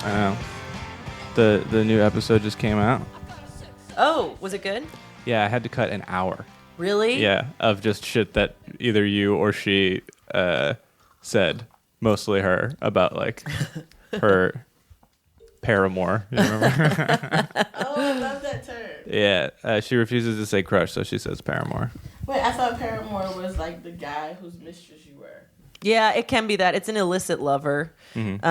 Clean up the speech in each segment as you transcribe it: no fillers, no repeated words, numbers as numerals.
I know. The new episode just came out. Oh, was it good? Yeah, I had to cut an hour. Really? Yeah, of just shit that either you or she said, mostly her, about like her paramour. You remember? Oh, I love that term. Yeah, she refuses to say crush, so she says paramour. Wait, I thought paramour was like the guy whose mistress you were. Yeah, it can be that. It's an illicit lover. Mm-hmm.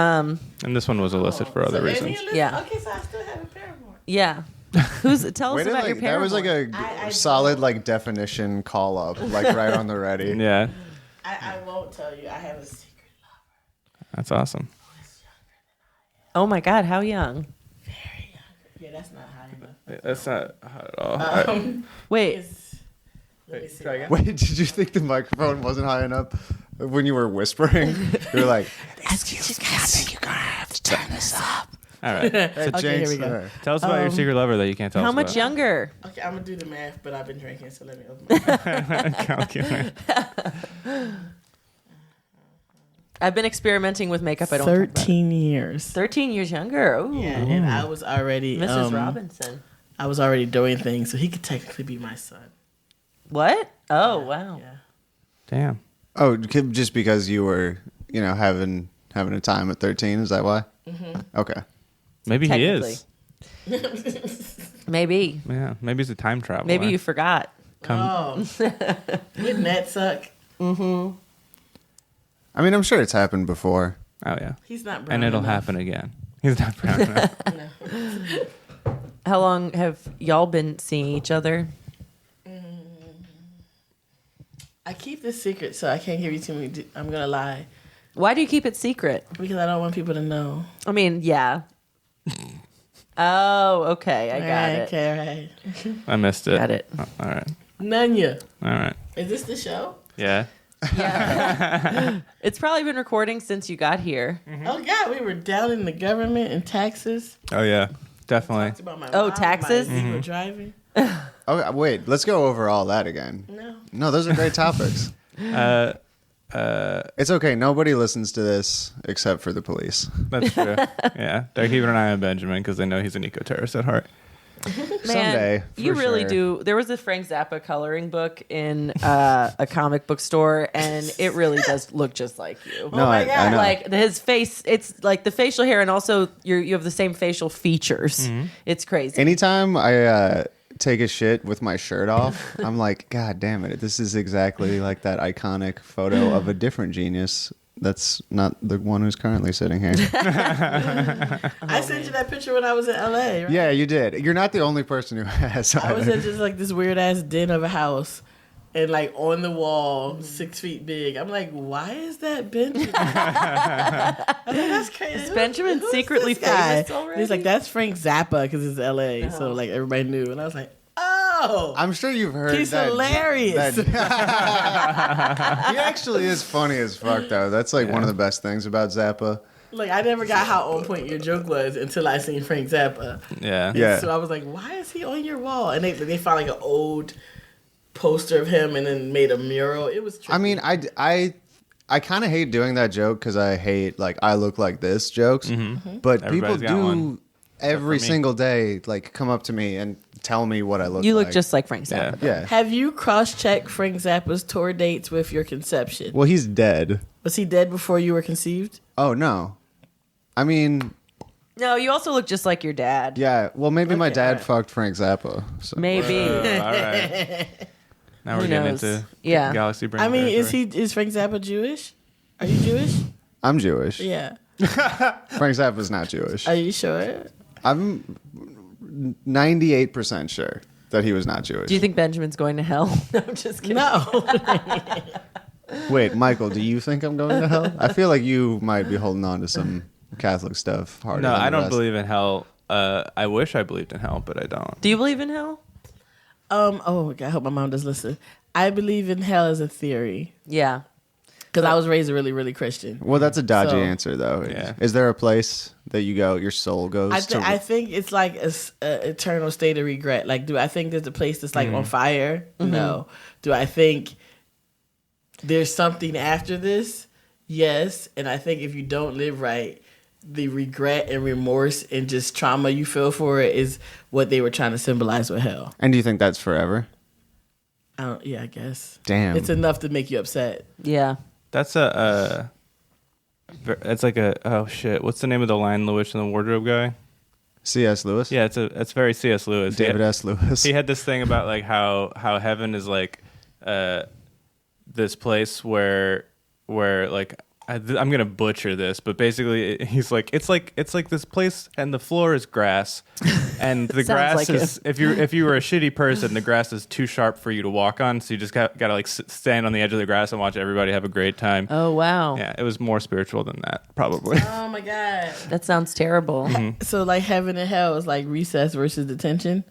And this one was illicit for other reasons. Yeah. Okay, so I still have a paramour. Yeah. Tell us about your paramour. That was like a solid like definition call up, like right on the ready. Yeah. I won't tell you. I have a secret lover. That's awesome. Oh my God, how young? Very young. Yeah, that's not high enough. That's not hot at all. Wait. Let me see. Try again. Wait, did you think the microphone wasn't high enough when you were whispering? You were like, Excuse me, I think you're gonna have to turn this up. All right. Okay, here we go. Jinx. Tell us about your secret lover that you can't tell How us much about. younger? Okay, I'm gonna do the math, but I've been drinking, so let me open my Calculate. I've been experimenting with makeup. I don't talk about it. 13 years. 13 years younger. Ooh. Yeah, and I was already Mrs. Robinson. I was already doing things, so he could technically be my son. What? Oh, wow. Yeah. Damn. Oh, just because you were, having a time at 13, is that why? Mm-hmm. Okay. Maybe he Technically. is. Maybe. Yeah. Maybe he's a time traveler. Maybe you forgot. Oh. Wouldn't that suck? Mm-hmm. I mean, I'm sure it's happened before. Oh, yeah. He's not brown And it'll enough. happen again. He's not brown enough. No. How long have y'all been seeing each other? I keep this secret, so I can't give you too many. I'm gonna lie Why do you keep it secret? because I don't want people to know. I mean, yeah. Oh, okay. I got it. Okay, right. I missed it. Got it. Oh, all right. Nanya. All right. Is this the show? Yeah. Yeah. It's probably been recording since you got here. Oh God, we were down in the government and taxes. Oh, yeah. Definitely. Talked about my Oh, mom, taxes? My illegal driving. Oh, wait, let's go over all that again. No, those are great topics. It's okay. Nobody listens to this except for the police. That's true. Yeah. They're keeping an eye on Benjamin because they know he's an eco-terrorist at heart. Man, Someday, for you really sure. do. There was a Frank Zappa coloring book in a comic book store, and it really does look just like you. No, my I God. know. Like his face, it's like the facial hair, and also you have the same facial features. It's crazy. Anytime I take a shit with my shirt off, I'm like, God damn it. This is exactly like that iconic photo of a different genius. That's not the one who's currently sitting here. I sent you that picture when I was in LA, right? Yeah, you did. You're not the only person who has. I was either. in just like this weird ass den of a house. And like on the wall, 6 feet big. I'm like, why is that Benjamin? I'm like, that's crazy. Is Benjamin Who's secretly this guy? famous already? And he's like, that's Frank Zappa because it's LA. So like everybody knew. And I was like, oh, I'm sure you've heard he's that. hilarious. He actually is funny as fuck, though. That's like one of the best things about Zappa. Like I never got how on point your joke was until I seen Frank Zappa. Yeah. Yeah. So I was like, why is he on your wall? And they found like an old poster of him and then made a mural. It was trippy. I mean, I kind of hate doing that joke because I hate like I look like this jokes. But Everybody's people got do one. every for me. single day like come up to me and tell me what I look like. you look just like Frank Zappa. Yeah. Have you cross-checked Frank Zappa's tour dates with your conception? Well, he's dead. Was he dead before you were conceived? Oh, no. I mean, No, you also look just like your dad. yeah. Well, maybe my Okay, dad alright. fucked Frank Zappa. So. Maybe. All right. Now we're Who getting knows? into Yeah. Galaxy Brain. I mean, territory. is Frank Zappa Jewish? Are you Jewish? I'm Jewish. Yeah. Frank Zappa's not Jewish. Are you sure? I'm 98% sure that he was not Jewish. Do you think Benjamin's going to hell? No, I'm just kidding. No. Wait, Michael, do you think I'm going to hell? I feel like you might be holding on to some Catholic stuff harder No, than the I don't rest. believe in hell. I wish I believed in hell, but I don't. Do you believe in hell? Oh, God, I hope my mom does listen. I believe in hell as a theory Yeah. because I was raised really, really Christian. Well, that's a dodgy So- answer, though. Yeah. Is there a place that you go, your soul goes to? I think it's like a eternal state of regret. Like, do I think there's a place that's like on fire? No. Do I think there's something after this? Yes. And I think if you don't live right, the regret and remorse and just trauma you feel for it is what they were trying to symbolize with hell. And do you think that's forever? Yeah, I guess. Damn. It's enough to make you upset. Yeah. That's it's like a, oh shit, what's the name of the Lion, the Witch, and the Wardrobe guy? C.S. Lewis? Yeah, it's very C.S. Lewis. David S. Lewis. He had this thing about like how heaven is like this place where like I'm gonna butcher this, but basically he's like it's like this place and the floor is grass, and the grass like is if you were a shitty person, the grass is too sharp for you to walk on, so you just gotta like stand on the edge of the grass and watch everybody have a great time. Oh, wow. Yeah, it was more spiritual than that, probably. Oh my God. That sounds terrible. So like heaven and hell is like recess versus detention.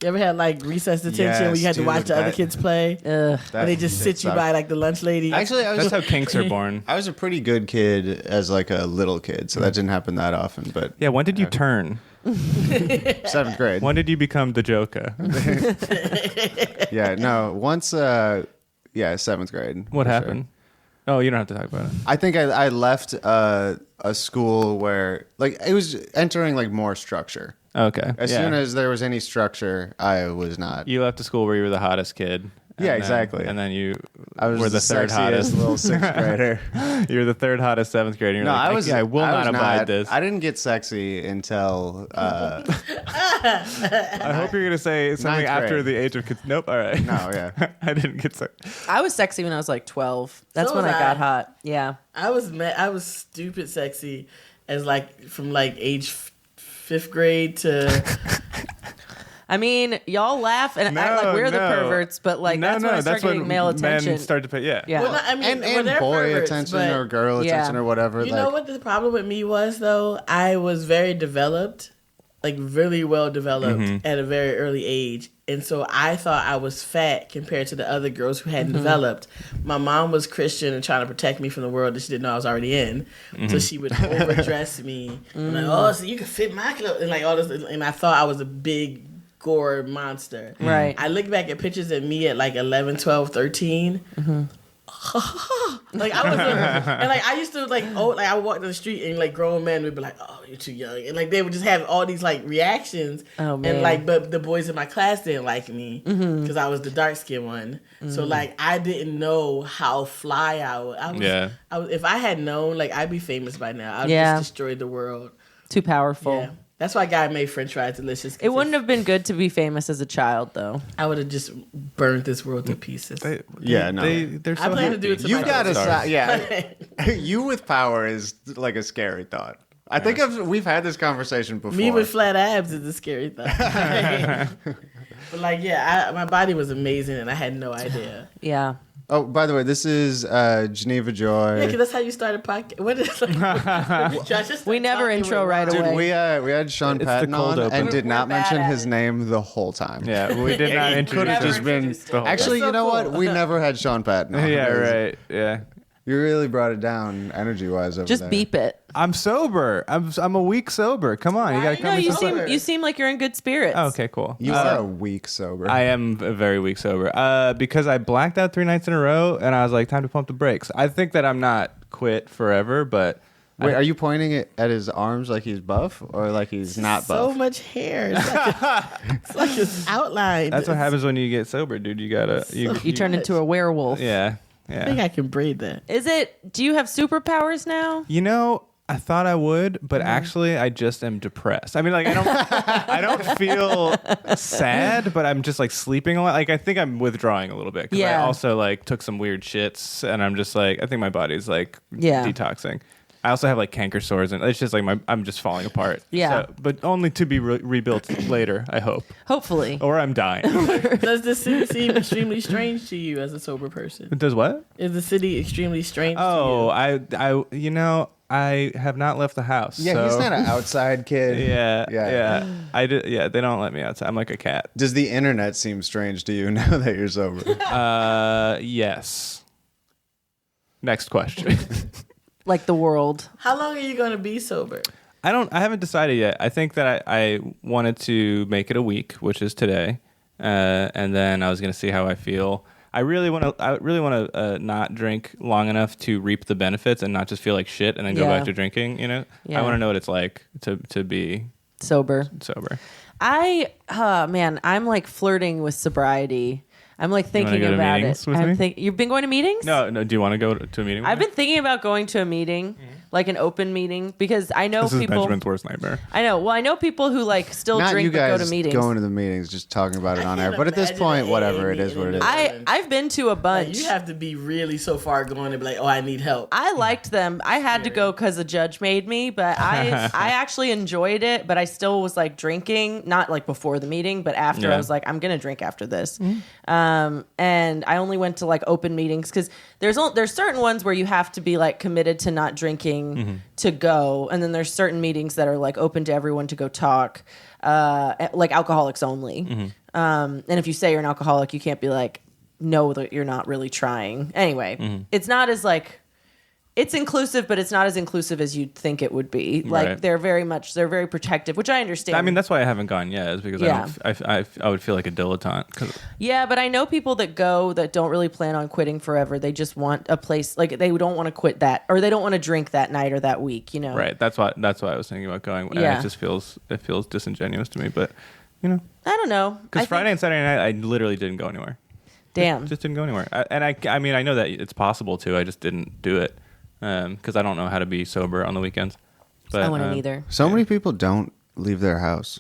You ever had like recess detention Yes, where you had to dude, watch the other kids play? Ugh. And they just sit you by like the lunch lady. Actually, That's how kinks are born. I was a pretty good kid as like a little kid, so that didn't happen that often. But Yeah, when did you turn? 7th grade. When did you become the Joker? Yeah, no. Once, 7th grade. What for happened? sure. Oh, you don't have to talk about it. I think I left a school where like it was entering like more structure. Okay. As soon as there was any structure, I was not. You left a school where you were the hottest kid. Yeah, then- exactly. And then you I was were the third sexiest hottest. little 6th grader. You were the third hottest 7th grader. And you're No, like, I will I not was abide this. I didn't get sexy until I hope you're gonna say something 9th after grade. the age of kids. Nope. All right. no, yeah. I didn't get so. I was sexy when I was like 12. That's So when was I got I. hot. Yeah. I was stupid sexy as like from like age 5th grade to I mean, y'all laugh and act like we're the perverts, but like that's when I start getting male attention. Men start to pay. Yeah. Yeah. well, not, I mean, And they're boy perverts, attention but or girl Yeah. attention or whatever. you like, know what the problem with me was though? I was very developed, like really well developed at a very early age. And so I thought I was fat compared to the other girls who hadn't developed. My mom was Christian and trying to protect me from the world that she didn't know I was already in. So she would overdress me. I'm like, oh, so you can fit my clothes. And like all this. And I thought I was a big gore monster. Right. I look back at pictures of me at like 11, 12, 13. Like I was, and like I used to like I walked down the street and like grown men would be like, "Oh, you're too young," and like they would just have all these like reactions. Oh, man. And like, but the boys in my class didn't like me because I was the dark skinned one. So like I didn't know how fly I was. Yeah. I was. If I had known, like I'd be famous by now. I'd Yeah. just destroyed the world. Too powerful. Yeah. That's why God made French fries delicious. 'Cause It wouldn't have been good to be famous as a child, though. I would have just burned this world to pieces. Yeah, no. They're so I plan to do happy. it to You my gotta Stars. stop. Yeah, you with power is like a scary thought. I think we've had this conversation before. Me with flat abs is a scary thought. But like, yeah, my body was amazing and I had no idea. Yeah. Oh, by the way, this is Geneva Joy. Yeah, because that's how you started podcast. What is like, We never intro right Dude, away. we had Sean It's the Patton cold on open. and did We're not bad mention at his it. name the whole time. Yeah, we did not It could have introduce just him. been. introduced him. Actually, That's so you know cool. what? We never had Sean Patton on. Yeah, It was- right. Yeah. You really brought it down energy-wise over Just there. beep it. I'm sober. I'm a week sober. Come on, you gotta No, come. No, with you some- sober. seem like you're in good spirits. Oh, okay, cool. You are a week sober. I am a very weak sober. Because I blacked out 3 nights in a row, and I was like, time to pump the brakes. I think that I'm not quit forever, but Wait, are you pointing it at his arms like he's buff or like he's not so buff? much hair. It's like this outline. that's what happens when you get sober, dude. You gotta You turn into a werewolf. Yeah, I think yeah. I can braid that. Is it? Do you have superpowers now? You know, I thought I would, but actually, I just am depressed. I mean, like, I don't feel sad, but I'm just like sleeping a lot. Like, I think I'm withdrawing a little bit. 'Cause I Yeah. also like took some weird shits, and I'm just like, I think my body's like Yeah. detoxing. I also have like canker sores, and it's just like I'm just falling apart. Yeah. So, but only to be rebuilt later, I hope, Hopefully. or I'm dying. Does the city seem extremely strange to you as a sober person? It does what? Is the city extremely strange Oh, to you? I have not left the house. Yeah, so- he's not an outside kid. Yeah, Yeah. yeah. I did. Yeah, they don't let me outside. I'm like a cat. Does the internet seem strange to you now that you're sober? Yes. Next question. Like the world. How long are you going to be sober? I haven't decided yet. I think that I wanted to make it a week, which is today, and then I was gonna see how I feel. I really want to not drink long enough to reap the benefits and not just feel like shit and then go back to drinking. You know, I want to know what it's like to be sober. I'm like flirting with sobriety. I'm like thinking go to about meetings it. with me? You've been going to meetings? No. Do you want to go to a meeting? I've been thinking about going to a meeting, like an open meeting, because I know This is people. Benjamin's worst nightmare. I know. Well, I know people who like still Not drink you but guys go to meetings. going to the meetings, just talking about it on air. can't But at this imagine point, an whatever AA it is, what it meeting is. in I've been to a Like, bunch. you have to be really so far going to be like, oh, I need help. I liked them. I had to go because a judge made me, but I actually enjoyed it. But I still was like drinking, not like before the meeting, but after. Yeah. I was like, I'm gonna drink after this. And I only went to like open meetings because there's certain ones where you have to be like committed to not drinking to go, and then there's certain meetings that are like open to everyone to go talk, like alcoholics only. And if you say you're an alcoholic, you can't be like, no, that you're not really trying. Anyway, it's not as like. It's inclusive, but it's not as inclusive as you'd think it would be. Like Right. they're very protective, which I understand. I mean, that's why I haven't gone yet, is because I would feel like a dilettante. 'Cause yeah, but I know people that go that don't really plan on quitting forever. They just want a place, like they don't want to quit that, or they don't want to drink that night or that week. You know, right. That's why I was thinking about going. And Yeah. it just feels disingenuous to me. But you know, I don't know. because Friday and Saturday night, I literally didn't go anywhere. Damn. Just didn't go anywhere. I mean, I know that it's possible to. I just didn't do it because I don't know how to be sober on the weekends. But I wouldn't either. So many people don't leave their house.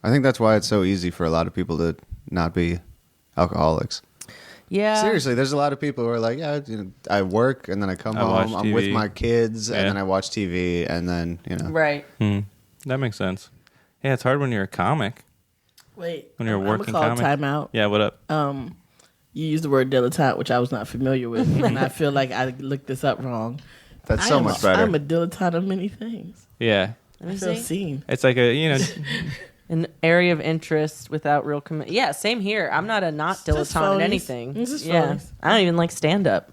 I think that's why it's so easy for a lot of people to not be alcoholics. Yeah. Seriously, there's a lot of people who are like, yeah, I work and then I come watch home, I'm with TV. my kids, Yeah. and then I watch TV, and then Right. That makes sense. Yeah, it's hard when you're a comic. Wait, When you're a I'm working gonna call comic. timeout. Yeah, what up? You used the word dilettante, which I was not familiar with, and I feel like I looked this up wrong. that's so much better. I'm a dilettante of many things. Yeah, Let I me feel see. seen. it's like a An area of interest without real commitment. Yeah, same here. I'm not a not just dilettante in phonies. anything. It's just Yeah. phonies. I don't even like stand up.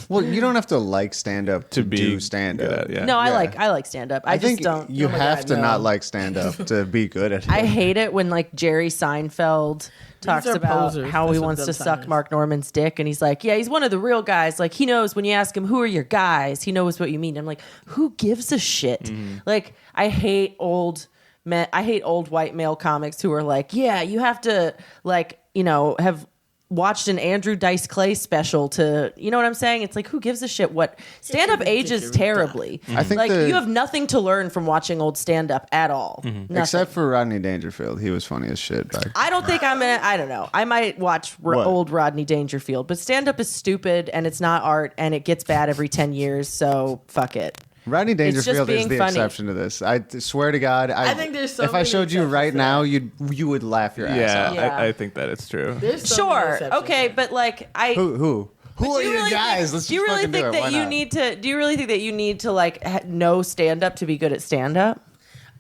Well, you don't have to like stand up to do stand good at up. it, yeah. No, I Yeah. like stand up. I just think don't. You Oh my have God, to no. not like stand up to be good at it. I hate it when like Jerry Seinfeld talks are about posers. how he That's what wants to dilettante suck is. Mark Norman's dick, and he's like, "Yeah, he's one of the real guys. Like he knows when you ask him who are your guys, he knows what you mean." I'm like, "Who gives a shit?" Like I hate old men. I hate old white male comics who are like, "Yeah, you have to like have." Watched an Andrew Dice Clay special to, you know what I'm saying? It's like, who gives a shit what stand up ages terribly. I think like the- you have nothing to learn from watching old stand up at all. Nothing. Except for Rodney Dangerfield, he was funny as shit back. I don't think I don't know. I might watch What? old Rodney Dangerfield, but stand up is stupid and it's not art and it gets bad every 10 years. So fuck it. Rodney It's just Dangerfield is being the funny. exception to this. I swear to God, I think there's so if I many showed you exceptions right to now, that. you would laugh your ass yeah, off. Yeah. I think that it's true. There's so many Sure. exceptions Okay. there. But like Who but are do you your really guys? think- Let's do you just really fucking do think it. that Why you not? need to? Do you really think that you need to like know stand up to be good at stand up?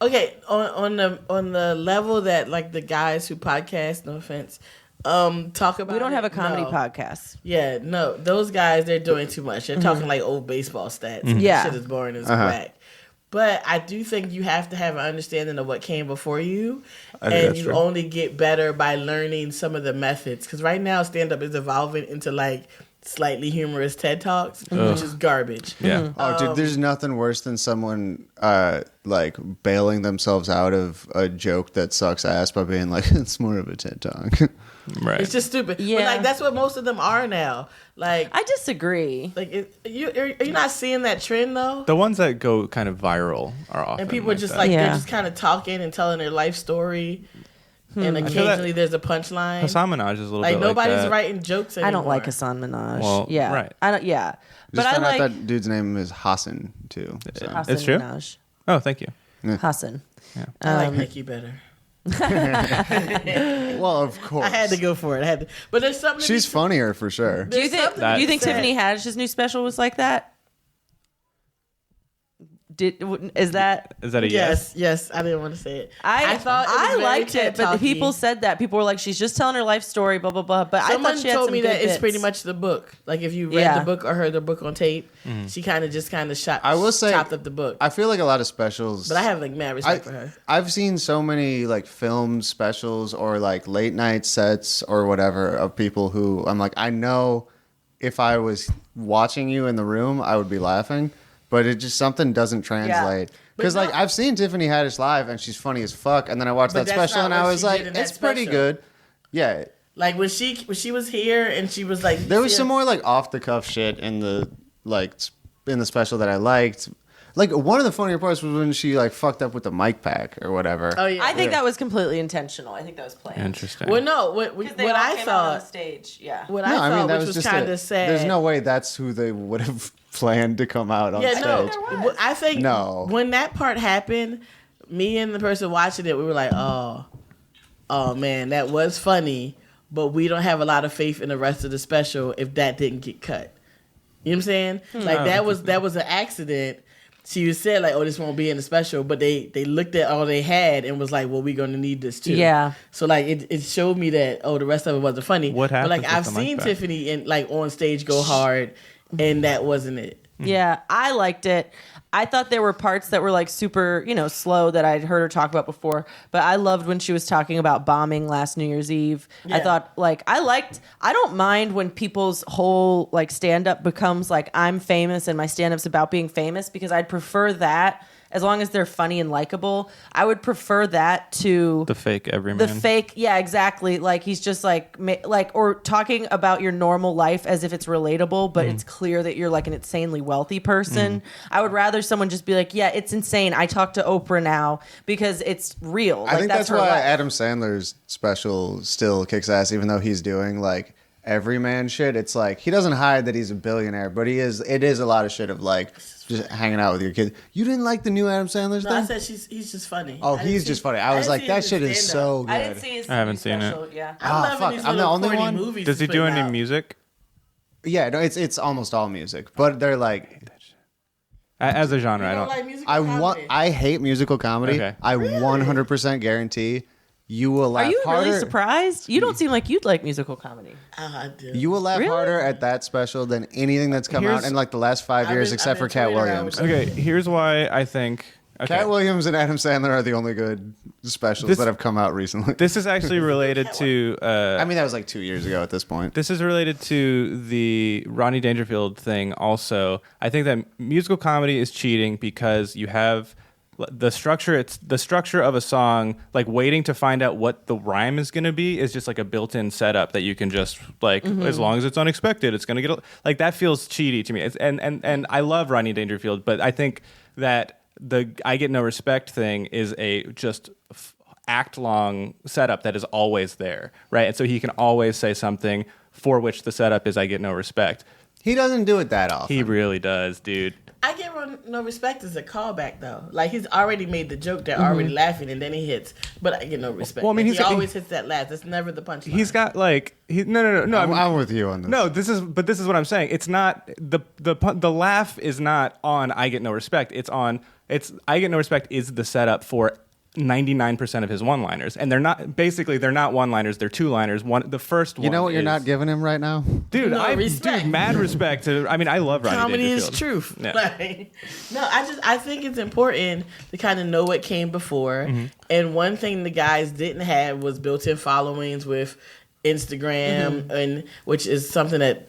Okay, on the level that like the guys who podcast, no offense, talk about. We don't have a it, comedy no. podcast. Yeah, no, those guys they're doing too much. They're talking like old baseball stats. And Yeah. shit is boring as whack. But I do think you have to have an understanding of what came before you, think and that's you true. only get better by learning some of the methods. Because right now, stand up is evolving into like slightly humorous TED Talks, which is garbage. Yeah. Oh, dude, there's nothing worse than someone like bailing themselves out of a joke that sucks ass by being like, it's more of a TED Talk. Right. It's just stupid. Yeah. But like that's what most of them are now. Like, I disagree. are you not seeing that trend though? The ones that go kind of viral are often. And people are just that. like Yeah. they're just kind of talking and telling their life story, and feel that occasionally there's a punchline. Hassan Minaj is a little Like bit nobody's like that. writing jokes anymore. I don't like Hassan Minaj. Well, yeah. right. I don't. Yeah. But Just I found like out that dude's name is Hassan too. So. Hassan It's true? Minaj. Oh, thank you. Hassan. I like Nikki better. Well, of course. I had to go for it. I had to. But there's something. to She's be- funnier for sure. Do you There's think? something to Do you be think said. Tiffany Haddish's new special was like that? Is that a yes? Yes. I didn't want to say it. I thought I liked it, but TED-talky. people said that. People were like, she's just telling her life story, blah blah blah. But Someone I thought she had told some me good that it's bits. pretty much the book. Like if you read the book or heard the book on tape, she kind of I will say, chopped up the book. I feel like a lot of specials. But I have like mad respect for her. I've seen so many like film specials or like late night sets or whatever of people who I'm like, I know if I was watching you in the room, I would be laughing, but it just something doesn't translate. Because like I've seen Tiffany Haddish live and she's funny as fuck, and then I watched that special and I was like, it's pretty good. Yeah. Like when she was here and she was like, there was some more like off the cuff shit in the special that I liked. Like one of the funnier parts was when she like fucked up with the mic pack or whatever. Oh yeah, I think that was completely intentional. I think that was planned. Interesting. Well, no, what I thought on stage, yeah. What I thought, that which was kind of sad. There's no way that's who they would have planned to come out on stage. No. I think when that part happened, me and the person watching it, we were like, oh man, that was funny, but we don't have a lot of faith in the rest of the special if that didn't get cut. You know what I'm saying? Like that was an accident. She said like, "Oh, this won't be in the special," but they looked at all they had and was like, "Well, we're gonna need this too." Yeah. So like it showed me that the rest of it wasn't funny. What happened? But like I've seen Tiffany in like on stage go hard, and that wasn't it. Yeah, I liked it. I thought there were parts that were like super, slow that I'd heard her talk about before. But I loved when she was talking about bombing last New Year's Eve. Yeah. I thought I don't mind when people's whole like stand up becomes like I'm famous and my stand up's about being famous, because I'd prefer that. As long as they're funny and likable, I would prefer that to the fake everyman. Yeah, exactly. Like he's just like or talking about your normal life as if it's relatable, but it's clear that you're like an insanely wealthy person. I would rather someone just be like, yeah, it's insane. I talk to Oprah now because it's real. I think that's why Adam Sandler's special still kicks ass, even though he's doing like everyman shit. It's like he doesn't hide that he's a billionaire, but it is a lot of shit of like just hanging out with your kid. You didn't like the new Adam Sandler thing? No, I said he's just funny. Oh, he's just funny. I was like, that shit is so good. I didn't see his I haven't seen special, it. Yeah. I'm the only one. Movies Does he do any music? Yeah, no, it's almost all music, but they're like as a genre. You I don't don't. like musical comedy? I hate musical comedy. Okay. I 100% guarantee you will laugh Are you harder. really surprised? You don't seem like you'd like musical comedy. I do. You will laugh harder at that special than anything that's come out in like the last 5 years, except for Cat Williams. Okay, here's why I think. Okay. Cat Williams and Adam Sandler are the only good specials that have come out recently. This is actually related to. I mean, that was like 2 years ago at this point. This is related to the Rodney Dangerfield thing. Also, I think that musical comedy is cheating because you have the structure. It's the structure of a song. Like waiting to find out what the rhyme is going to be is just like a built-in setup that you can just like as long as it's unexpected, it's going to get like that feels cheaty to me. And I love Rodney Dangerfield, but I think that the I Get No Respect thing is a just act long setup that is always there, right? And so he can always say something for which the setup is I get no respect. He doesn't do it that often. He really does, dude. I Get No Respect as a callback though. Like he's already made the joke, they're already laughing, and then he hits. But I Get No Respect. Well, I mean, he always hits that last. It's never the punchline. He's got like no. I'm with you on this. No, this is what I'm saying. It's not the laugh is not on I Get No Respect. It's I Get No Respect is the setup for 99% of his one-liners, and they're not one-liners, they're two-liners. The first one. You know what you're not giving him right now, dude. Mad respect to. I mean, I love Rodney Comedy Dangerfield. is truth. Yeah. Like, no, I think it's important to kind of know what came before. And one thing the guys didn't have was built-in followings with Instagram, and which is something that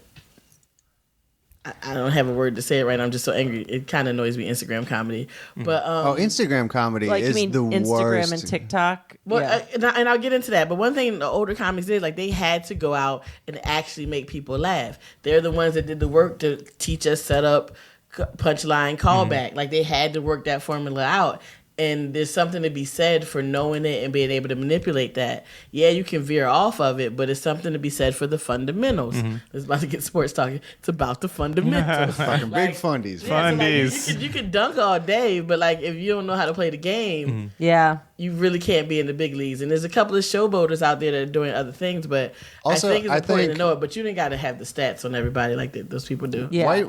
I don't have a word to say it right now. I'm just so angry. It kind of annoys me, Instagram comedy. But Instagram comedy Like is you mean the Instagram worst. and TikTok? Well, yeah. and I'll get into that. But one thing the older comics did, like they had to go out and actually make people laugh. They're the ones that did the work to teach us setup, punchline, callback. Like they had to work that formula out. And there's something to be said for knowing it and being able to manipulate that. Yeah, you can veer off of it, but it's something to be said for the fundamentals. It's about to get sports talking. It's about the fundamentals. Fucking big fundies. Yeah, so like, you can dunk all day, but like if you don't know how to play the game, Yeah. you really can't be in the big leagues. And there's a couple of showboaters out there that are doing other things, but Also, I think it's I important think- to know it. But you didn't got to have the stats on everybody like those people do. Yeah.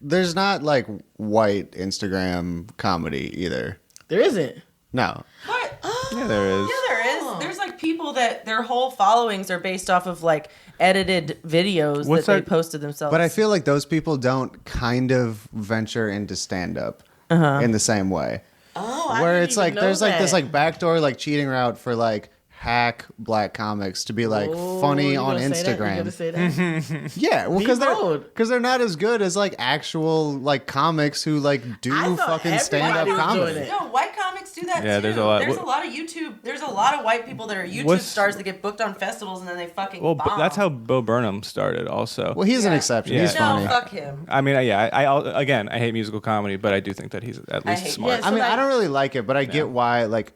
there's not like white Instagram comedy either. There isn't. No. What? Yeah, there is. Yeah, there is. There's like people that their whole followings are based off of like edited videos What's that they that- posted themselves. But I feel like those people don't kind of venture into stand-up in the same way. Oh, I Where didn't it's even like know there's like this that. like backdoor like cheating route for like hack black comics to be like Oh, funny you on gonna say that? You Instagram. gonna say that? Yeah, well, Be because bold. they're not as good as like actual like comics who like do I thought fucking stand up everybody was comedy. doing it. no, white comics do that Yeah, too. there's a lot. There's a lot of YouTube. There's a lot of white people that are YouTube What's- stars that get booked on festivals and then they fucking Well, bomb. that's how Bo Burnham started. Also, Well, he's an Yeah. exception. Yeah. He's no, funny. fuck him. I mean, yeah. Again, I hate musical comedy, but I do think that he's at least hate- smart. Yeah, I mean, like- I don't really like it, but I get why. Like,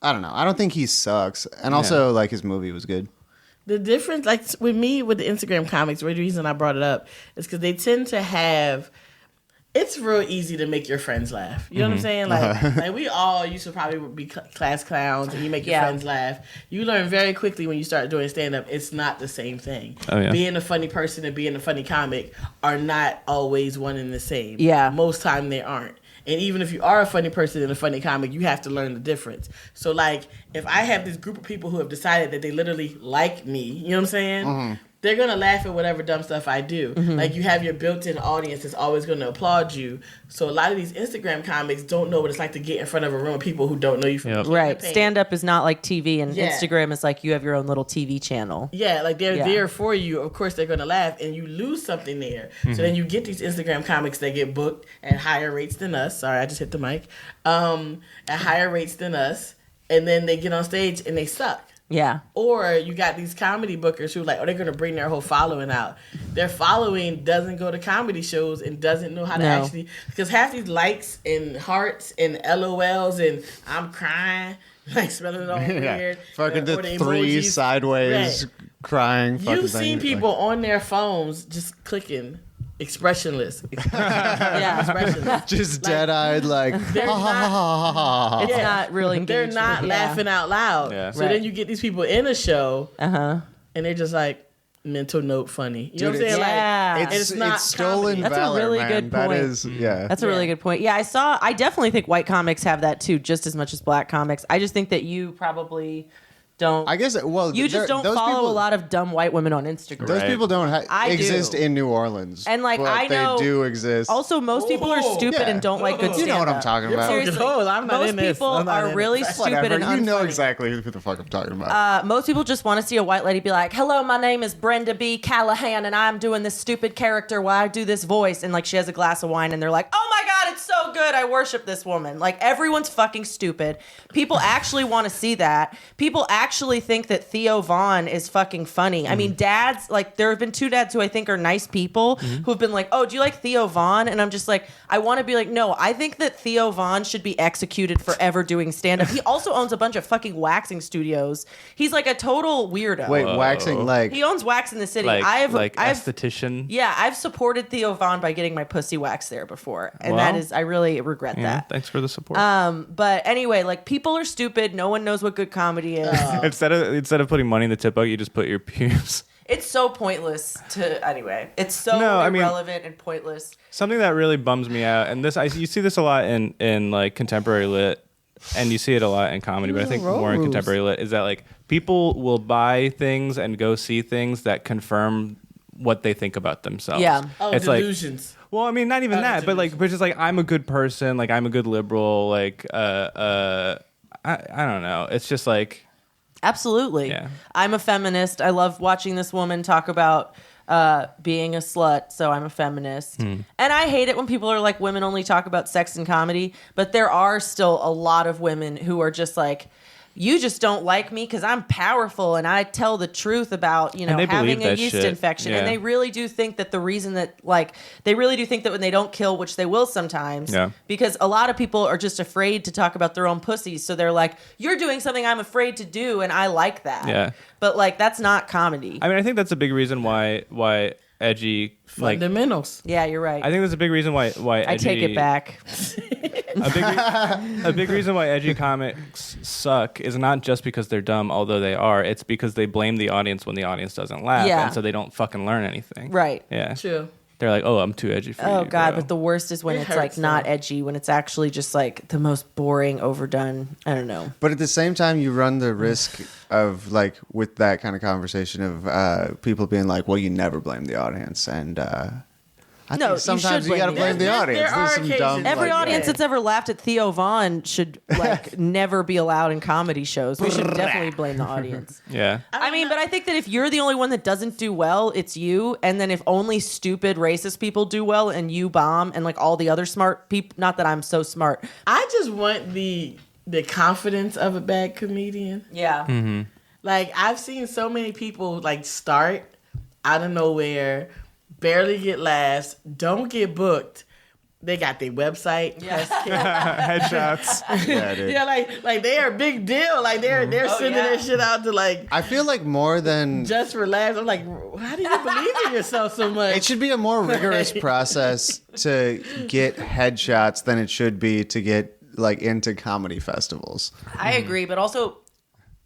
I don't know. I don't think he sucks, and also like his movie was good. The difference, like with me, with the Instagram comics, the reason I brought it up is because they tend to have. It's real easy to make your friends laugh. You know what I'm saying? Like we all used to probably be class clowns, and you make your Yeah. friends laugh. You learn very quickly when you start doing stand up. It's not the same thing. Oh, yeah. Being a funny person and being a funny comic are not always one and the same. Yeah. Most time they aren't. And even if you are a funny person and a funny comic, you have to learn the difference. So, like, if I have this group of people who have decided that they literally like me, you know what I'm saying? They're going to laugh at whatever dumb stuff I do. Like, you have your built-in audience that's always going to applaud you. So, a lot of these Instagram comics don't know what it's like to get in front of a room of people who don't know you from Yep. a can of Right. paint. Stand up is not like TV, and Yeah. Instagram is like you have your own little TV channel. Yeah, like they're Yeah. there for you. Of course, they're going to laugh, and you lose something there. So then you get these Instagram comics that get booked at higher rates than us. Sorry, I just hit the mic. At higher rates than us, and then they get on stage and they suck. Yeah. Or you got these comedy bookers who like, oh, they're going to bring their whole following out. Their following doesn't go to comedy shows and doesn't know how to No. actually, because half these likes and hearts and LOLs and I'm crying, like smelling it all weird. Fucking or the three emojis. sideways Right. crying. fucking You've seen thing. people on their phones just clicking expressionless. Yeah. Expressionless. just dead eyed, like They're ha ha not- ha ha ha ha. It's Yeah. not really They're engaging. not Yeah. laughing out loud. Yeah. So Right. then you get these people in a show Uh-huh. and they're just like mental note funny. You know Dude, what I'm saying? Yeah. Like It's, it's not stolen comedy. That's a valor, really man. good That point. is, yeah. That's a really Yeah. good point. Yeah, I definitely think white comics have that too, just as much as black comics. I just think that you probably don't. I guess. Well, you just don't those follow people, a lot of dumb white women on Instagram. Those Right. people don't I do. exist in New Orleans, And, like, but I know- they do exist. Also, most people are Oh, stupid yeah. and don't like good you know what I'm stand-up. talking You're about. fucking Seriously, old. I'm not most in this. people I'm not are in really this. stupid Whatever. and You know unfunny. exactly who the fuck I'm talking about. Most people just want to see a white lady be like, "Hello, my name is Brenda B. Callahan, and I'm doing this stupid character while I do this voice." And like, she has a glass of wine, and they're like, "Oh my god, it's so good! I worship this woman." Like, everyone's fucking stupid. People actually want to see that. People actually think that Theo Vaughn is fucking funny. I mean, dads, like, there have been two dads who I think are nice people who have been like, "Oh, do you like Theo Vaughn?" And I'm just like, I want to be like, no, I think that Theo Vaughn should be executed forever doing stand-up. He also owns a bunch of fucking waxing studios. He's like a total weirdo. Wait, Whoa. waxing like He owns Wax in the City. like I've esthetician. yeah, I've supported Theo Vaughn by getting my pussy waxed there before, and Well, that is I really regret Yeah, that. thanks for the support. But anyway, like, people are stupid. No one knows what good comedy is. instead of putting money in the tip bucket, you just put your pubes. It's so pointless to anyway. It's so No, I mean- irrelevant and pointless. Something that really bums me out, and you see this a lot in like contemporary lit, and you see it a lot in comedy, but I think more in contemporary lit, is that like people will buy things and go see things that confirm what they think about themselves. Yeah. Oh, it's like, delusions. well, I mean, not even that, but like, but just like, I'm a good person, like I'm a good liberal, like I don't know. It's just like, Absolutely. Yeah. I'm a feminist. I love watching this woman talk about being a slut, so I'm a feminist. And I hate it when people are like, women only talk about sex and comedy, but there are still a lot of women who are just like, you just don't like me because I'm powerful and I tell the truth about, you know, And they having believe a that yeast shit. infection. Yeah. And they really do think that the reason that, like, they really do think that when they don't kill, which they will sometimes, Yeah. because a lot of people are just afraid to talk about their own pussies. So they're like, you're doing something I'm afraid to do, and I like that. Yeah. But, like, that's not comedy. I mean, I think that's a big reason why edgy, like, Fundamentals. Yeah, you're right. I think that's a big reason why edgy, I take it back. A big reason why edgy comics suck is not just because they're dumb, although they are. It's because they blame the audience when the audience doesn't laugh, Yeah. and so they don't fucking learn anything. Right. Yeah. True. they're like, oh, I'm too edgy for you. Oh God! bro. But the worst is when It it's like hurts, not though. edgy, when it's actually just like the most boring, overdone. I don't know. But at the same time, you run the risk of like with that kind of conversation of people being like, "Well, you never blame the audience," and I No, you think sometimes should you got to blame blame the the audience. audience. There are There's some dumb occasions- Every like, audience that's ever laughed at Theo Vaughn should like never be allowed in comedy shows. We should definitely blame the audience. Yeah. I mean, but I think that if you're the only one that doesn't do well, it's you. And then if only stupid racist people do well and you bomb, and like all the other smart people, not that I'm so smart. I just want the confidence of a bad comedian. Yeah. Like I've seen so many people like start out of nowhere, barely get laughs, don't get booked. They got their website. Yes. Headshots. yeah, dude. Yeah, like they are a big deal. Like they're sending yeah. their shit out to like I feel like more than just for laughs. I'm like, how do you believe in yourself so much? it should be a more rigorous process to get headshots than it should be to get like into comedy festivals. I agree, but also,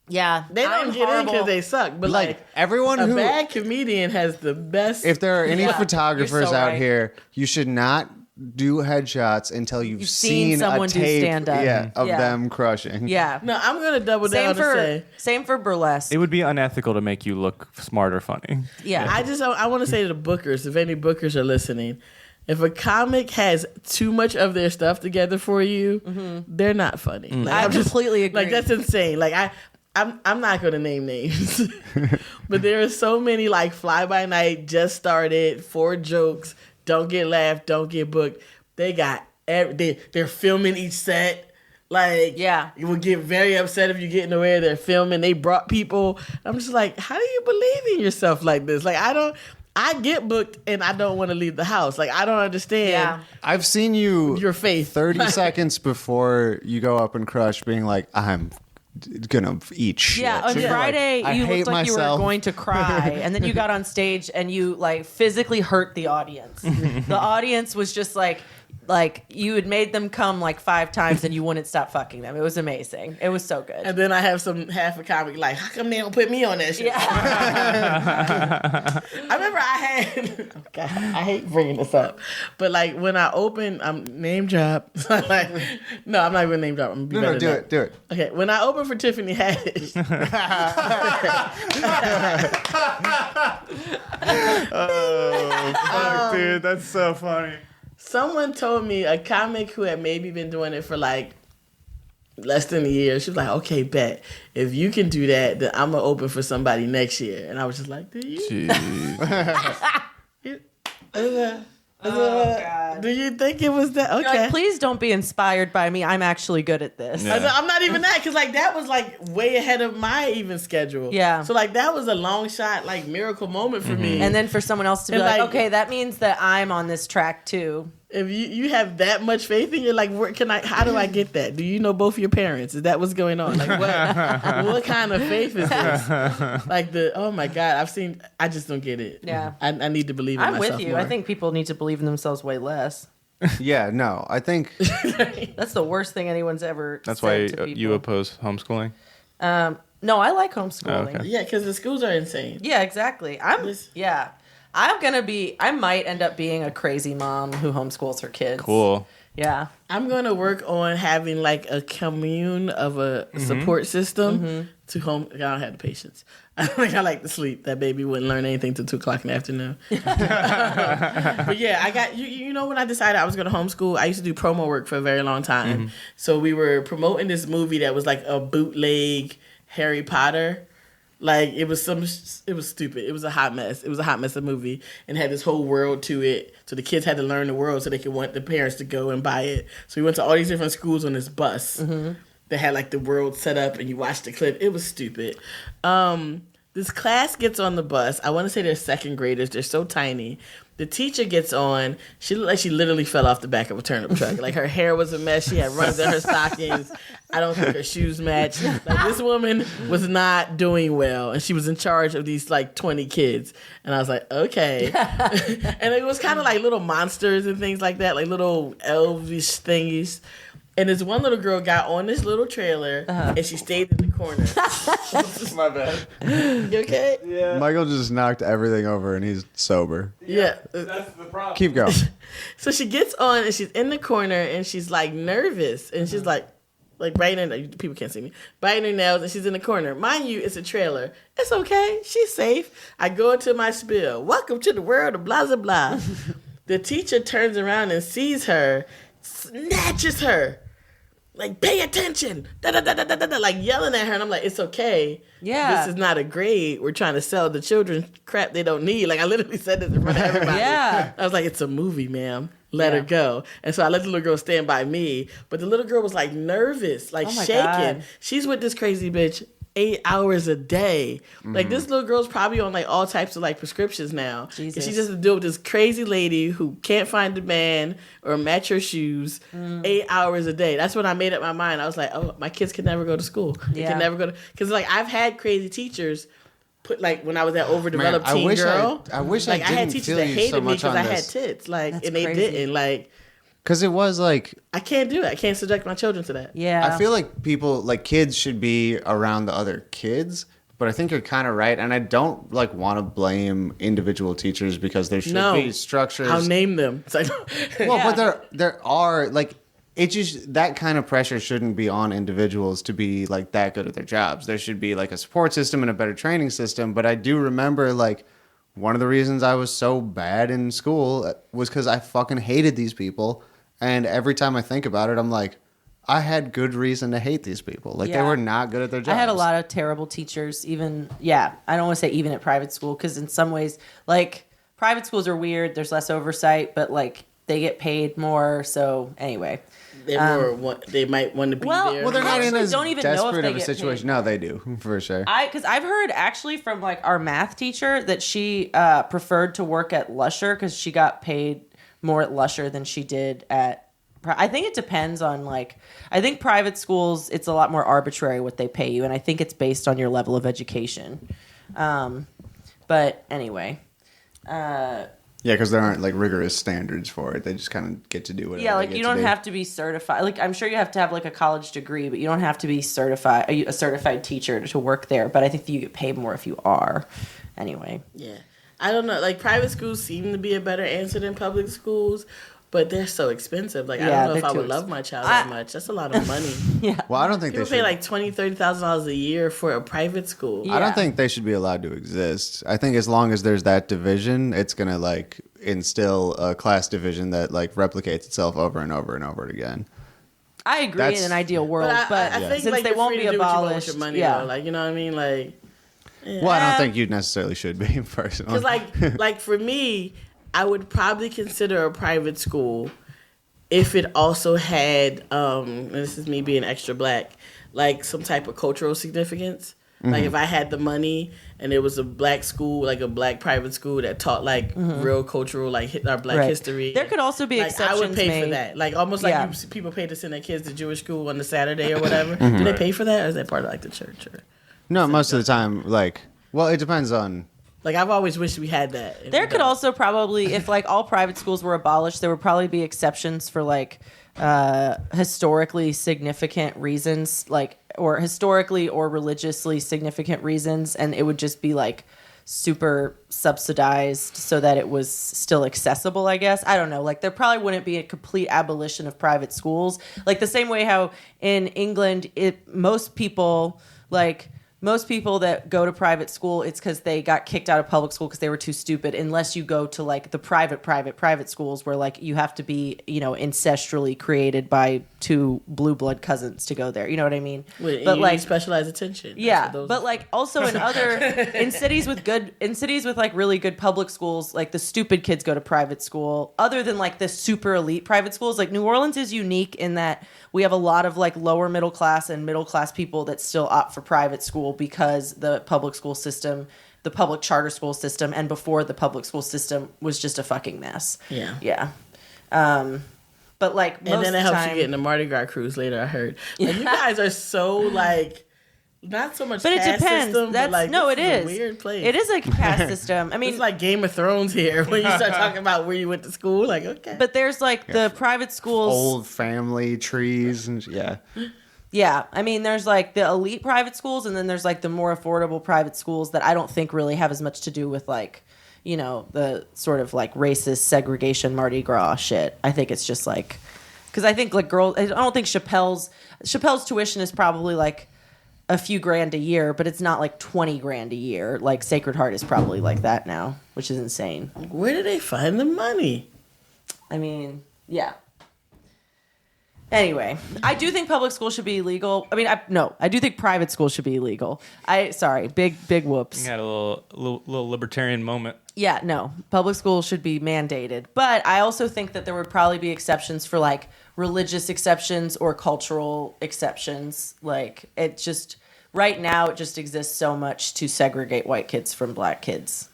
yeah, They don't I'm get in horrible. because they suck. But Like everyone a who, bad comedian has the best. if there are any Yeah, photographers you're so out right. here, you should not do headshots until you've seen seen someone a do tape, stand-up. of Yeah. them crushing. Yeah. no, I'm gonna double Same down and say. for burlesque. It would be unethical to make you look smart or funny. Yeah. I want to say to the bookers, if any bookers are listening, if a comic has too much of their stuff together for you, they're not funny. Like, I I'm just- completely agree. Like that's insane. Like I'm not going to name names, but there are so many like fly by night, just started, 4 jokes, don't get laughed, don't get booked. They got they're filming each set. Like Yeah. you would get very upset if you get in the way of their filming. They brought people. I'm just like, how do you believe in yourself like this? Like I get booked and I don't want to leave the house. Like I don't understand. Yeah. I've seen you Your faith. 30 seconds before you go up and crush being like, I'm gonna eat shit. Yeah, on You're like, Friday I you hate looked like you were myself. going to cry, and then you got on stage and you like physically hurt the audience. The audience was just like you had made them come like 5 times and you wouldn't stop fucking them. It was amazing. It was so good. And then I have half a comic like, how come they don't put me on that shit? Yeah. I remember I had. Oh God, I hate bringing this up, but like when I opened, name drop. Like, no, I'm not going to name drop. I'm gonna be better do than it, do it. that. Okay, when I opened for Tiffany Haddish, Fuck, dude, that's so funny. someone told me, a comic who had maybe been doing it for like less than a year, she was like, okay, bet. If you can do that, then I'm going to open for somebody next year. And I was just like, do you? Jeez. God. Do you think it was that? Okay. Like, please don't be inspired by me. I'm actually good at this. Yeah. I'm not even that, because like that was like way ahead of my even schedule. Yeah. So like that was a long shot, like miracle moment for me. And then for someone else to be And, like, like- okay, that means that I'm on this track too. if you have that much faith in you, like, where can I? How do I get that? Do you know both of your parents? Is that what's going on? Like, what kind of faith is this? Like oh my God, I just don't get it. Yeah. I need to believe in I'm myself with you. more. I think people need to believe in themselves way less. Yeah, no, I think That's the worst thing anyone's ever That's said why to people. you oppose homeschooling. No, I like homeschooling. Oh, okay. Yeah, because the schools are insane. Yeah, exactly. I might end up being a crazy mom who homeschools her kids. Cool. Yeah. I'm gonna work on having like a commune of a support system to home. I don't have the patience. I think I like to sleep. That baby wouldn't learn anything till 2:00 in the afternoon. But yeah, I got you know when I decided I was gonna homeschool, I used to do promo work for a very long time. So we were promoting this movie that was like a bootleg Harry Potter. Like it was stupid. It was a hot mess. It was a hot mess of movie and had this whole world to it. So the kids had to learn the world so they could want the parents to go and buy it. So we went to all these different schools on this bus that had like the world set up and you watched the clip. It was stupid. This class gets on the bus. I want to say they're 2nd graders. They're so tiny. The teacher gets on. She looked like she literally fell off the back of a turnip truck. Like her hair was a mess. She had runs in her stockings. I don't think her shoes matched. Like this woman was not doing well, and she was in charge of these like 20 kids. And I was like, okay. And it was kind of like little monsters and things like that, like little elvish thingies. And this one little girl got on this little trailer and she stayed in the corner. My bad. You okay? Yeah. Michael just knocked everything over and he's sober. Yeah. That's the problem. Keep going. So she gets on and she's in the corner and she's like nervous and she's like biting her, people can't see me, biting her nails and she's in the corner. Mind you, it's a trailer. It's okay. She's safe. I go into my spiel. Welcome to the world of blah, blah, blah. The teacher turns around and sees her, snatches her. Like, pay attention, da, da, da, da, da, da, like yelling at her. And I'm like, it's okay. Yeah. This is not a grade. We're trying to sell the children crap they don't need. Like, I literally said this in front of everybody. Yeah. I was like, it's a movie, ma'am. Let her go. And so I let the little girl stand by me. But the little girl was like nervous, like shaking. God. She's with this crazy bitch 8 hours a day. Like this little girl's probably on like all types of like prescriptions now. Jesus. And she just has to deal with this crazy lady who can't find a man or match her shoes 8 hours a day. That's when I made up my mind. I was like, oh, my kids can never go to school. They Yeah. can never go to, because like I've had crazy teachers. Put like when I was that overdeveloped Man, I teen wish girl. I wish I like I had didn't teachers feel that you hated so me much because on I had this. tits. Like That's and they crazy. didn't. Like Because it was like, I can't do it. I can't subject my children to that. Yeah. I feel like people, like kids should be around the other kids, but I think you're kind of right. And I don't like want to blame individual teachers because there should be structures. I'll name them. It's like, Well, Yeah. but there are like, it just, that kind of pressure shouldn't be on individuals to be like that good at their jobs. There should be like a support system and a better training system. But I do remember like one of the reasons I was so bad in school was because I fucking hated these people. And every time I think about it, I'm like, I had good reason to hate these people. Like they Yeah. were not good at their jobs. I had a lot of terrible teachers, even, I don't want to say even at private school, because in some ways, like, private schools are weird. There's less oversight, but, like, they get paid more. So, anyway. they might want to be Well, there. Well, they're not in actually as don't even know if desperate they of a get situation. paid. No, they do, for sure. Because I've heard actually from, like, our math teacher that she preferred to work at Lusher because she got paid more at Lusher than she did at... I think it depends on, like... I think private schools, it's a lot more arbitrary what they pay you, and I think it's based on your level of education. But anyway... Yeah, because there aren't like rigorous standards for it. They just kind of get to do whatever. Yeah, like they you get don't to do. have to be certified. Like I'm sure you have to have like a college degree, but you don't have to be certified a certified teacher to work there. But I think that you get paid more if you are. Anyway. Yeah. I don't know. Like, private schools seem to be a better answer than public schools, but they're so expensive. Like, I Yeah, don't know if they're I too would love my child that much. That's a lot of money. Yeah. Well, I don't think People they pay should. like $20,000-$30,000 a year for a private school. Yeah. I don't think they should be allowed to exist. I think as long as there's that division, it's gonna like instill a class division that like replicates itself over and over and over again. I agree That's- in an ideal world, But but, I think since like they you're won't free be to do what you want with abolished, your money, yeah. though. Like, you know what I mean? Like, Well, I don't think you necessarily should be personally. because like for me, I would probably consider a private school if it also had and this is me being extra black, like some type of cultural significance. Like if I had the money and it was a black school, like a black private school that taught like real cultural, like our black Right. history. There could also be like, exceptions I would pay for made. that. Like almost like Yeah. people pay to send their kids to Jewish school on the Saturday or whatever. Do they pay for that, or is that part of like the church? Or No, most of the time, like, well, it depends on. like I've always wished we had that. and There we could don't. also probably, if like all private schools were abolished, there would probably be exceptions for like historically significant reasons, like or historically or religiously significant reasons, and it would just be like super subsidized so that it was still accessible, I guess. I don't know. Like there probably wouldn't be a complete abolition of private schools. Like the same way how in England most people that go to private school, it's because they got kicked out of public school because they were too stupid, unless you go to like the private schools where like you have to be, ancestrally created by two blue blood cousins to go there. You know what I mean? But But you like need specialized attention. That's yeah, what those but like also in cities with like really good public schools, like the stupid kids go to private school. Other than like the super elite private schools, like New Orleans is unique in that we have a lot of like lower middle class and middle class people that still opt for private school because the public school system, the public charter school system, and before the public school system was just a fucking mess. Yeah. But like most And then it of the helps time, you get in the Mardi Gras cruise later, I heard. Like, you guys are so like not so much. But it caste depends. System, That's but like, no, it this is. a weird place. It is a caste system. I mean, It's like Game of Thrones here when you start talking about where you went to school. Like, okay, but there's like the private schools. Old family trees and yeah. Yeah, I mean, there's like the elite private schools, and then there's like the more affordable private schools that I don't think really have as much to do with like, you know, the sort of like racist segregation Mardi Gras shit. I think it's just like, because I think like girls, I don't think Chappelle's tuition is probably like a few grand a year, but it's not like 20 grand a year. Like Sacred Heart is probably like that now, which is insane. where do they find the money? I mean, yeah. Anyway, I do think public school should be illegal. I mean, I do think private school should be illegal. Sorry, big whoops. You got a little libertarian moment. Yeah, no, public school should be mandated. But I also think that there would probably be exceptions for like religious exceptions or cultural exceptions. Like it just, right now, it just exists so much to segregate white kids from black kids.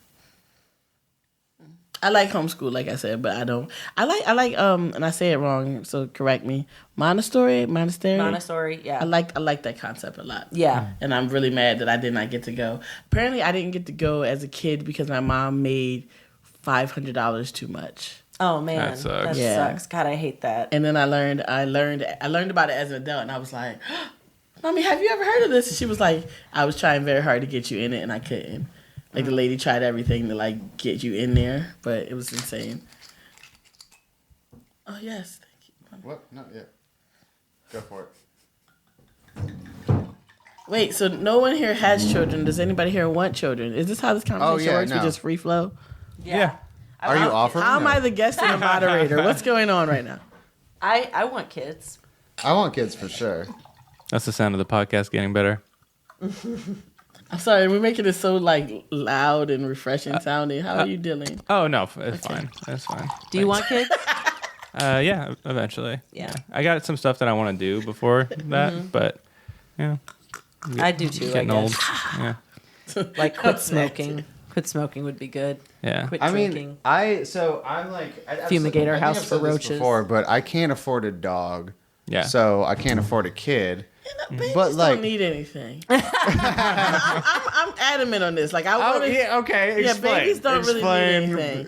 I like homeschool, like I said, but I don't. I like and I say it wrong, so correct me. Montessori. Yeah. I like that concept a lot. Yeah. And I'm really mad that I did not get to go. Apparently, I didn't get to go as a kid because my mom made $500 too much. Oh man, That sucks. That Yeah. sucks. God, I hate that. And then I learned about it as an adult, and I was like, "Mommy, have you ever heard of this?" And she was like, "I was trying very hard to get you in it, and I couldn't." Like the lady tried everything to like get you in there, but it was insane. Oh yes, thank you. What? Not yet. Go for it. Wait, so no one here has children. Does anybody here want children? Is this how this conversation works? no. We just free flow? Yeah. Are you offering? How am I the guest and the moderator? What's going on right now? I want kids. I want kids for sure. That's the sound of the podcast getting better. I'm sorry, we're making it so like loud and refreshing sounding. How are you dealing? Oh no, it's fine. It's fine. Do you want kids? Yeah, eventually. Yeah. I got some stuff that I want to do before that, but yeah, I do too. I getting old. guess. Yeah. Like quit smoking. Quit smoking would be good. Yeah. Quit I drinking. mean, I'm like Fumigate our I think house I've for said this roaches. before, but I can't afford a dog. Yeah. So I can't afford a kid. Babies But, like- don't need anything. I'm adamant on this. Like I want to. okay. Yeah, babies don't really need anything.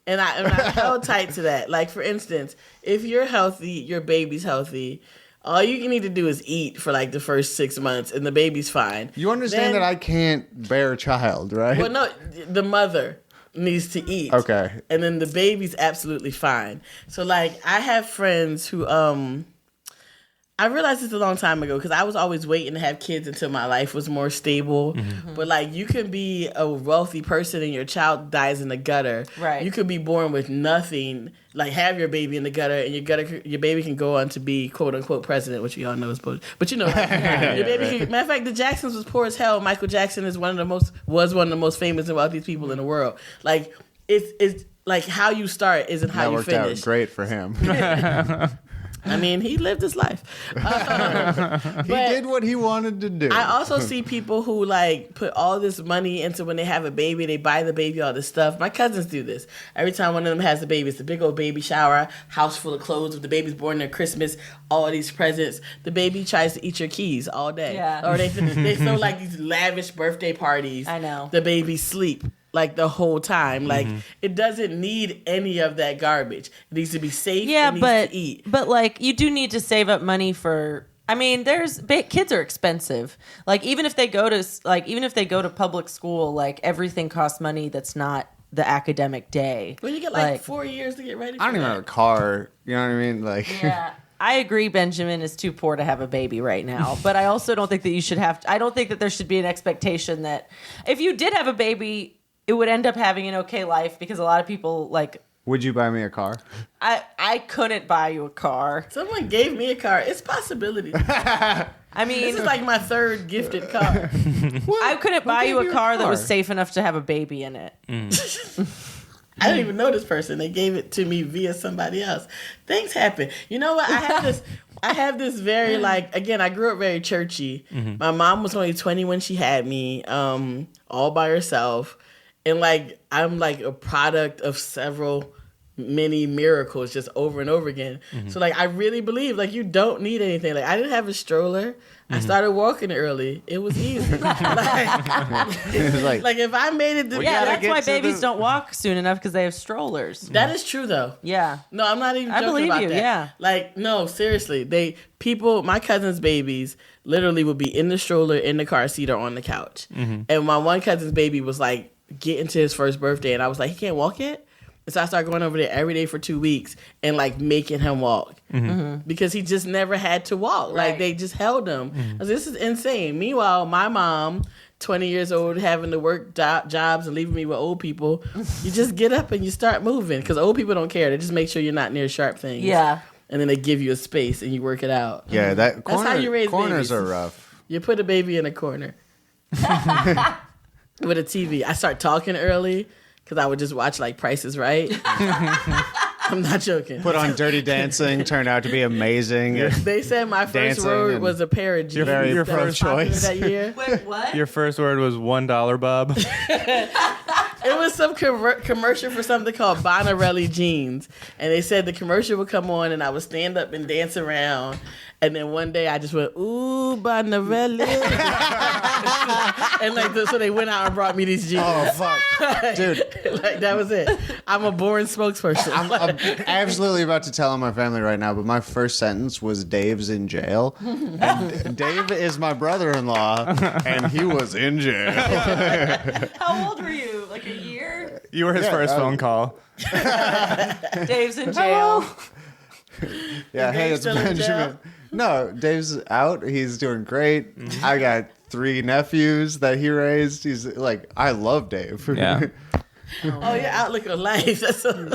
And I held tight to that. Like, for instance, if you're healthy, your baby's healthy, all you need to do is eat for, like, the first 6 months, and the baby's fine. You understand Then- that I can't bear a child, right? Well, no, the mother needs to eat. Okay. And then the baby's absolutely fine. So, like, I have friends who, I realized this a long time ago because I was always waiting to have kids until my life was more stable. But like, you can be a wealthy person and your child dies in the gutter. Right. You could be born with nothing, like have your baby in the gutter, and your baby can go on to be quote unquote president, which we all know is bullshit. But you know, your baby. Matter of fact, the Jacksons was poor as hell. Michael was one of the most famous and wealthiest people in the world. Like it's like how you start isn't how That you worked finish. out great for him. I mean, he lived his life. He did what he wanted to do. I also see people who like put all this money into when they have a baby, they buy the baby all this stuff. My cousins do this. Every time one of them has a baby, it's a big old baby shower, house full of clothes. If the baby's born near Christmas, all these presents. The baby tries to eat your keys all day. Yeah. Or they throw like these lavish birthday parties. I know. The baby sleep like the whole time. Like it doesn't need any of that garbage. It needs to be safe. Yeah, it needs but to eat. but like you do need to save up money for. I mean, kids are expensive. Like even if they go to public school, like everything costs money. That's not the academic day. When you get like 4 years to get ready for I don't even that. have a car. You know what I mean? Like, Yeah. I agree Benjamin is too poor to have a baby right now, but I also don't think that you should I don't think that there should be an expectation that if you did have a baby, it would end up having an okay life because a lot of people like would you buy me a car? I couldn't buy you a car. Someone gave me a car. It's possibilities. I mean, This is like my third gifted car. I couldn't buy you gave a you a car that was car? safe enough to have a baby in it. I don't even know this person. They gave it to me via somebody else. Things happen. You know what? I have this very like again, I grew up very churchy. My mom was only 20 when she had me, all by herself. And like I'm like a product of several many miracles just over and over again. So like I really believe like you don't need anything. Like I didn't have a stroller. I started walking early. It was easy. like if I made it to Yeah, that's why babies don't walk soon enough because they have strollers. That is true though. Yeah. No, I'm not even I joking believe about you, that. yeah. Like, no, seriously. My cousin's babies literally would be in the stroller, in the car seat, or on the couch. And my one cousin's baby was like getting to his first birthday, and I was like, he can't walk yet? And so I started going over there every day for 2 weeks and like making him walk because he just never had to walk. Right. Like they just held him. I was, this is insane. Meanwhile, my mom, 20 years old, having to work jobs and leaving me with old people, you just get up and you start moving because old people don't care. They just make sure you're not near sharp things. Yeah. And then they give you a space and you work it out. Yeah, That's how you raise corners babies. are rough. You put a baby in a corner with a TV. I start talking early because I would just watch like Price is Right. I'm not joking. Put on Dirty Dancing, turned out to be amazing. They said my first Dancing word and was a pair of jeans. your that was first popular choice. that year. Wait, what? Your first word was $1, Bob. It was some commercial for something called Bonarelli jeans, and they said the commercial would come on, and I would stand up and dance around, and then one day I just went, "Ooh, Bonarelli," and like so they went out and brought me these jeans. Oh fuck, dude! Like that was it. I'm a born spokesperson. I'm absolutely about to tell on my family right now, but my first sentence was Dave's in jail. And Dave is my brother-in-law, and he was in jail. How old were you? Like a year? You were his first phone call. Dave's in jail. Yeah, Is hey, Dave it's still in Benjamin. jail? No, Dave's out. He's doing great. I got 3 nephews that he raised. He's like, I love Dave. Yeah. Oh, your outlook on life. That's so,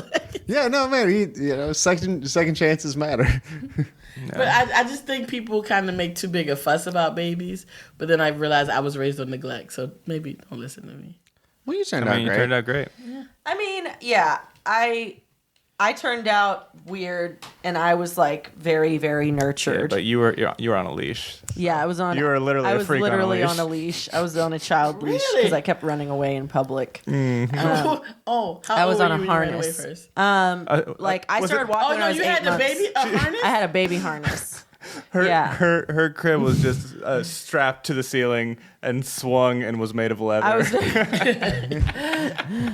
Yeah, no, man. Second chances matter. But I just think people kind of make too big a fuss about babies. But then I realized I was raised on neglect, so maybe don't listen to me. Well, you turned I mean, out you great. turned out great. I mean, yeah, I turned out weird, and I was like very, very Yeah, nurtured. but you were on a leash. Yeah, I was on. You were literally I a was freak on a literally leash. on a leash. I was on a child leash Really? because I kept running away in public. How I was old on were a you when you ran away harness. first? Like I was started it- walking Oh when no, I was you 8 had the months. baby harness. I had a baby harness. Her Yeah. her crib was just strapped to the ceiling and swung and was made of leather.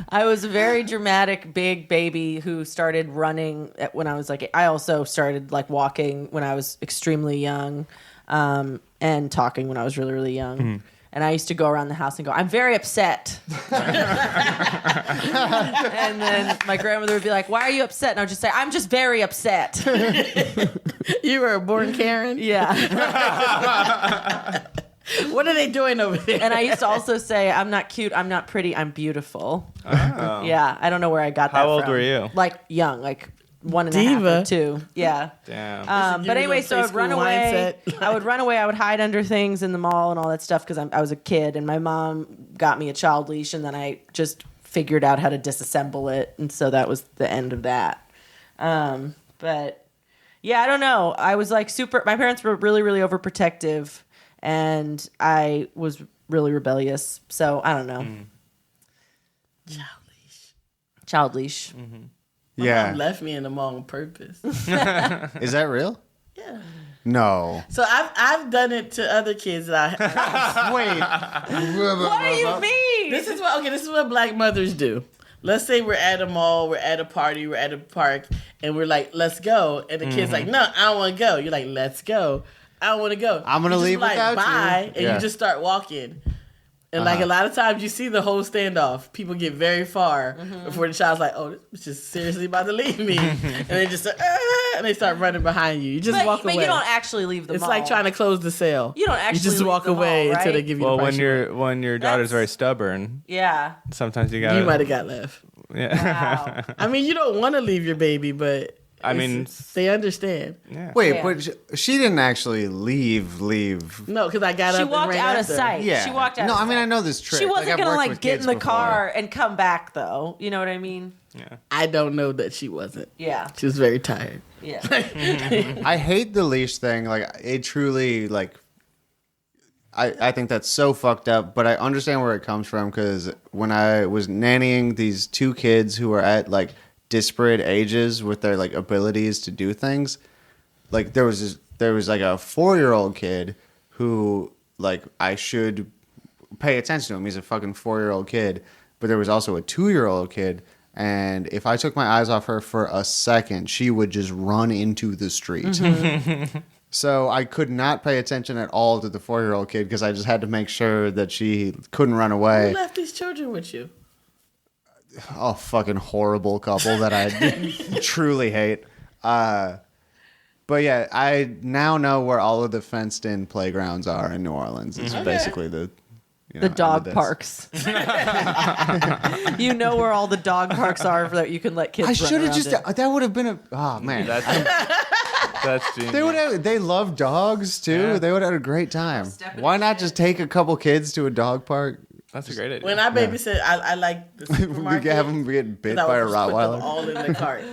I was a very dramatic big baby who started running when I was like. I also started like walking when I was extremely young, and talking when I was really really young. And I used to go around the house and go, "I'm very upset." And then my grandmother would be like, "Why are you upset?" And I would just say, "I'm just very upset." You were a born Karen. Yeah. What are they doing over there? And I used to also say, "I'm not cute, I'm not pretty, I'm beautiful." Oh. Yeah, I don't know where I got that How old from. were you? Like young, like 1.5 Diva. or 2. Yeah. Damn. Give But you anyway, the so I'd run preschool away. mindset. I would run away. I would hide under things in the mall and all that stuff because I was a kid, and my mom got me a child leash, and then I just figured out how to disassemble it, and so that was the end of that. But yeah, I don't know. I was like super. My parents were really, really overprotective, and I was really rebellious. So I don't know. Child leash. My Yeah. mom left me in the mall on purpose. Is that real? Yeah. No. So I've done it to other kids that I Wait. What do you mean? This is what black mothers do. Let's say we're at a mall, we're at a party, we're at a park, and we're like, let's go. And the kid's like, no, I don't want to go. You're like, let's go. I don't want to go. I'm gonna You just leave like, without you. bye, and Yeah. you just start walking. And like a lot of times you see the whole standoff. People get very far before the child's like, oh, this is just seriously about to leave me. And they just and they start running behind you. You just walk but away. you don't actually leave the It's mall. like trying to close the sale. You don't actually You just leave walk the away mall, until they right? give you Well, the price. when your daughter's very stubborn, Yeah. sometimes you gotta. You might have got left. Yeah. Wow. I mean, you don't want to leave your baby, but I mean, they understand. yeah. Wait, Yeah. but she didn't actually leave. No, because I got She up walked and ran out of after. sight. Yeah. She walked out No, of I mean, sight. I know this trick. She wasn't I've gonna worked like with get in kids the before. car and come back though. You know what I mean? Yeah. I don't know that she wasn't. Yeah. She was very tired. Yeah. I hate the leash thing. Like, it truly, like, I think that's so fucked up, but I understand where it comes from because when I was nannying these 2 kids who were at, like, disparate ages with their like abilities to do things. Like there was like a 4-year-old kid who like I should pay attention to him. He's a fucking 4-year-old kid. But there was also a 2-year-old kid, and if I took my eyes off her for a second, she would just run into the street. So I could not pay attention at all to the 4-year-old kid because I just had to make sure that she couldn't run away. Who left these children with you? A fucking horrible couple that I truly hate. But yeah, I now know where all of the fenced-in playgrounds are in New Orleans. It's basically the dog parks. You know where all the dog parks are that you can let kids. I should have just. It. That would have been a. Oh man, That's genius. They love dogs too. Yeah. They would have had a great time. Why not just take a couple kids to a dog park? That's a great idea. When I babysit, I like the supermarket. We have them get bit by a Put them Rottweiler. all in the cart.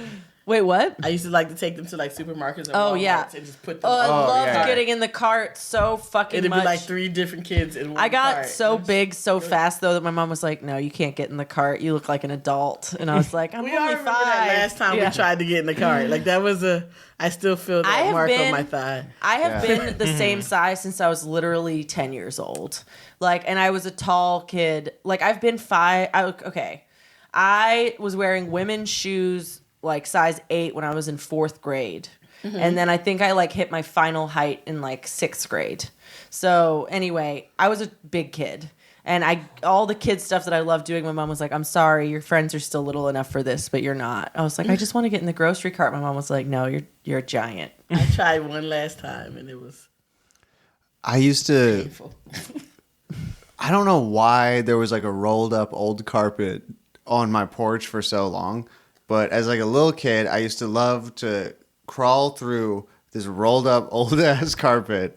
Wait, what? I used to like to take them to like supermarkets and Oh, Walmarts yeah. and just put them Oh, I all. loved yeah. getting in the cart so fucking It'd much. be like 3 different kids in one I got cart. so big so fast though that my mom was like, "No, you can't get in the cart. You look like an adult." And I was like, "I'm We all only remember 5." that last time Yeah. we tried to get in the cart. Like that was I still feel I that have mark on been- my thigh. I have been the same size since I was literally 10 years old. Like, and I was a tall kid. Like, I've been 5. I was wearing women's shoes like size 8 when I was in 4th grade. And then I think I like hit my final height in like 6th grade. So anyway, I was a big kid. And all the kid stuff that I loved doing, my mom was like, "I'm sorry, your friends are still little enough for this, but you're not." I was like, "I just want to get in the grocery cart." My mom was like, "No, you're a giant." I tried one last time and it was I used to. painful. I don't know why there was like a rolled up old carpet on my porch for so long, but as like a little kid, I used to love to crawl through this rolled up old ass carpet.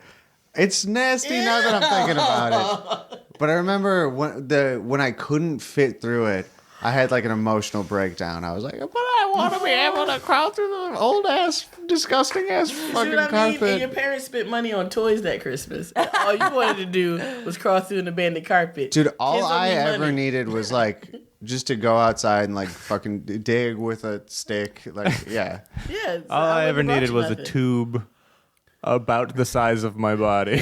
It's nasty now that I'm thinking about it. But I remember when I couldn't fit through it, I had like an emotional breakdown. I was like, "But I want to be able to crawl through the old ass, disgusting ass fucking You know what I mean? And your carpet." parents spent money on toys that Christmas. And all you wanted to do was crawl through an abandoned carpet. Dude, all Kids don't I need ever money. needed was like just to go outside and like fucking dig with a stick. Like, yeah. Yeah. so All I wouldn't ever have brought needed you was a nothing. tube about the size of my body.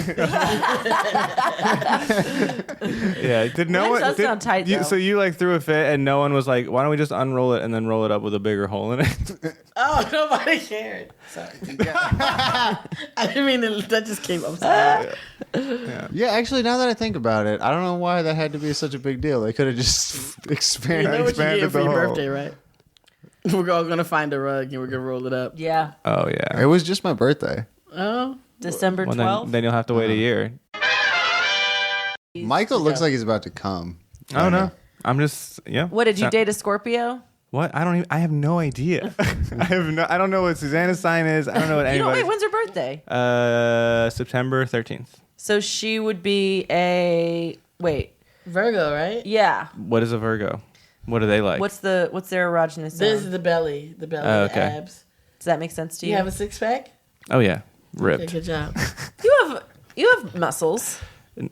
Yeah, did no That one? does sound tight, though. So you like threw a fit, and no one was like, "Why don't we just unroll it and then roll it up with a bigger hole in it?" Oh, nobody cared. Sorry. I didn't mean that just came up. Sorry. Yeah, actually, now that I think about it, I don't know why that had to be such a big deal. They could have just You expanded, know what you expanded did for the your hole. birthday, right? We're all gonna find a rug and we're gonna roll it up. Yeah. Oh yeah. It was just my birthday. Oh, December Well, 12th. then you'll have to wait a year. Michael looks like he's about to come. I don't know. I'm just What, did you date a Scorpio? What? I have no idea. I don't know what Susanna's sign is. I don't know what You don't anybody. wait, when's her birthday? September 13th. So she would be Virgo, right? yeah. What is a Virgo? What are they like? What's their erogenous This is zone? the belly, Oh, the okay. abs. Does that make sense to Do you? you have a 6-pack? Oh yeah, Okay, ripped. good job. You have muscles.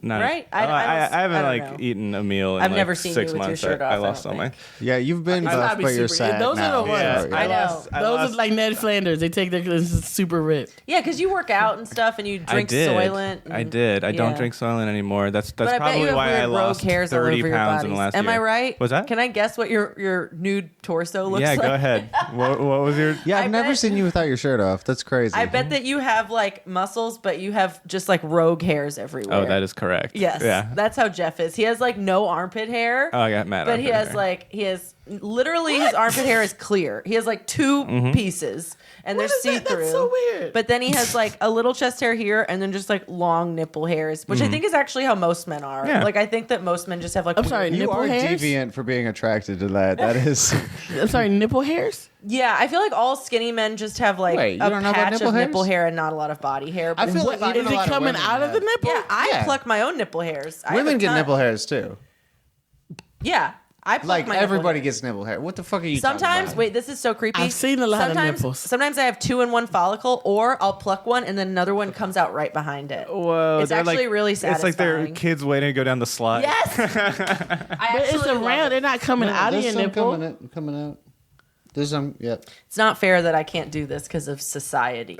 Nice. Right? I haven't I don't like know. eaten a meal in I've like never seen 6 you with your months. shirt I off, I lost don't all my. think. Yeah, you've been It's buff, gotta be but you're super- sad those are now. the ones. Yeah, I know. I Those lost- are like Ned Flanders. They take their super ripped. Yeah, because you work out and stuff and you drink I did. Soylent. I and- did. I don't yeah. drink Soylent anymore. That's But I bet you probably have why weird I rogue lost hairs all 30 over your pounds in bodies. the last Am year. I right? Was that? Can I guess what your nude torso looks Yeah, like? go ahead. What was your? Yeah, I've I never bet- seen you without your shirt off. That's crazy. I bet that you have like muscles, but you have just like rogue hairs everywhere. Oh, that is correct. Yes. Yeah. That's how Jeff is. He has like no armpit hair. Oh, I got mad. But he has literally his armpit hair is clear. He has like 2 pieces and they're What is see that? through. That's so weird. But then he has like a little chest hair here and then just like long nipple hairs, which I think is actually how most men are. Yeah. Like I think that most men just have like I'm sorry, weird- you nipple are hairs? deviant for being attracted to that. That is. I'm sorry, nipple hairs? Yeah, I feel like all skinny men just have like Wait, you a don't know about patch nipple of nipple hairs? hair and not a lot of body hair. I but feel what like body- even Is a lot it of coming women out of the have- nipple? Yeah, I Yeah. pluck my own nipple hairs. I have Women a get ton. nipple hairs too. Yeah, I pluck Like my nipple everybody hair. gets nipple hair. What the fuck are you talking Sometimes, about? wait, this is so creepy. I've seen a lot of sometimes, nipples. Sometimes I have 2 in one follicle, or I'll pluck one and then another one comes out right behind it. Whoa, It's they're actually really It's like they're satisfying. kids waiting to go down the slide. Yes, I But it's actually love around. it. They're not coming No, out of there's your some nipple. coming out. There's some. Yep. It's not fair that I can't do this because of society.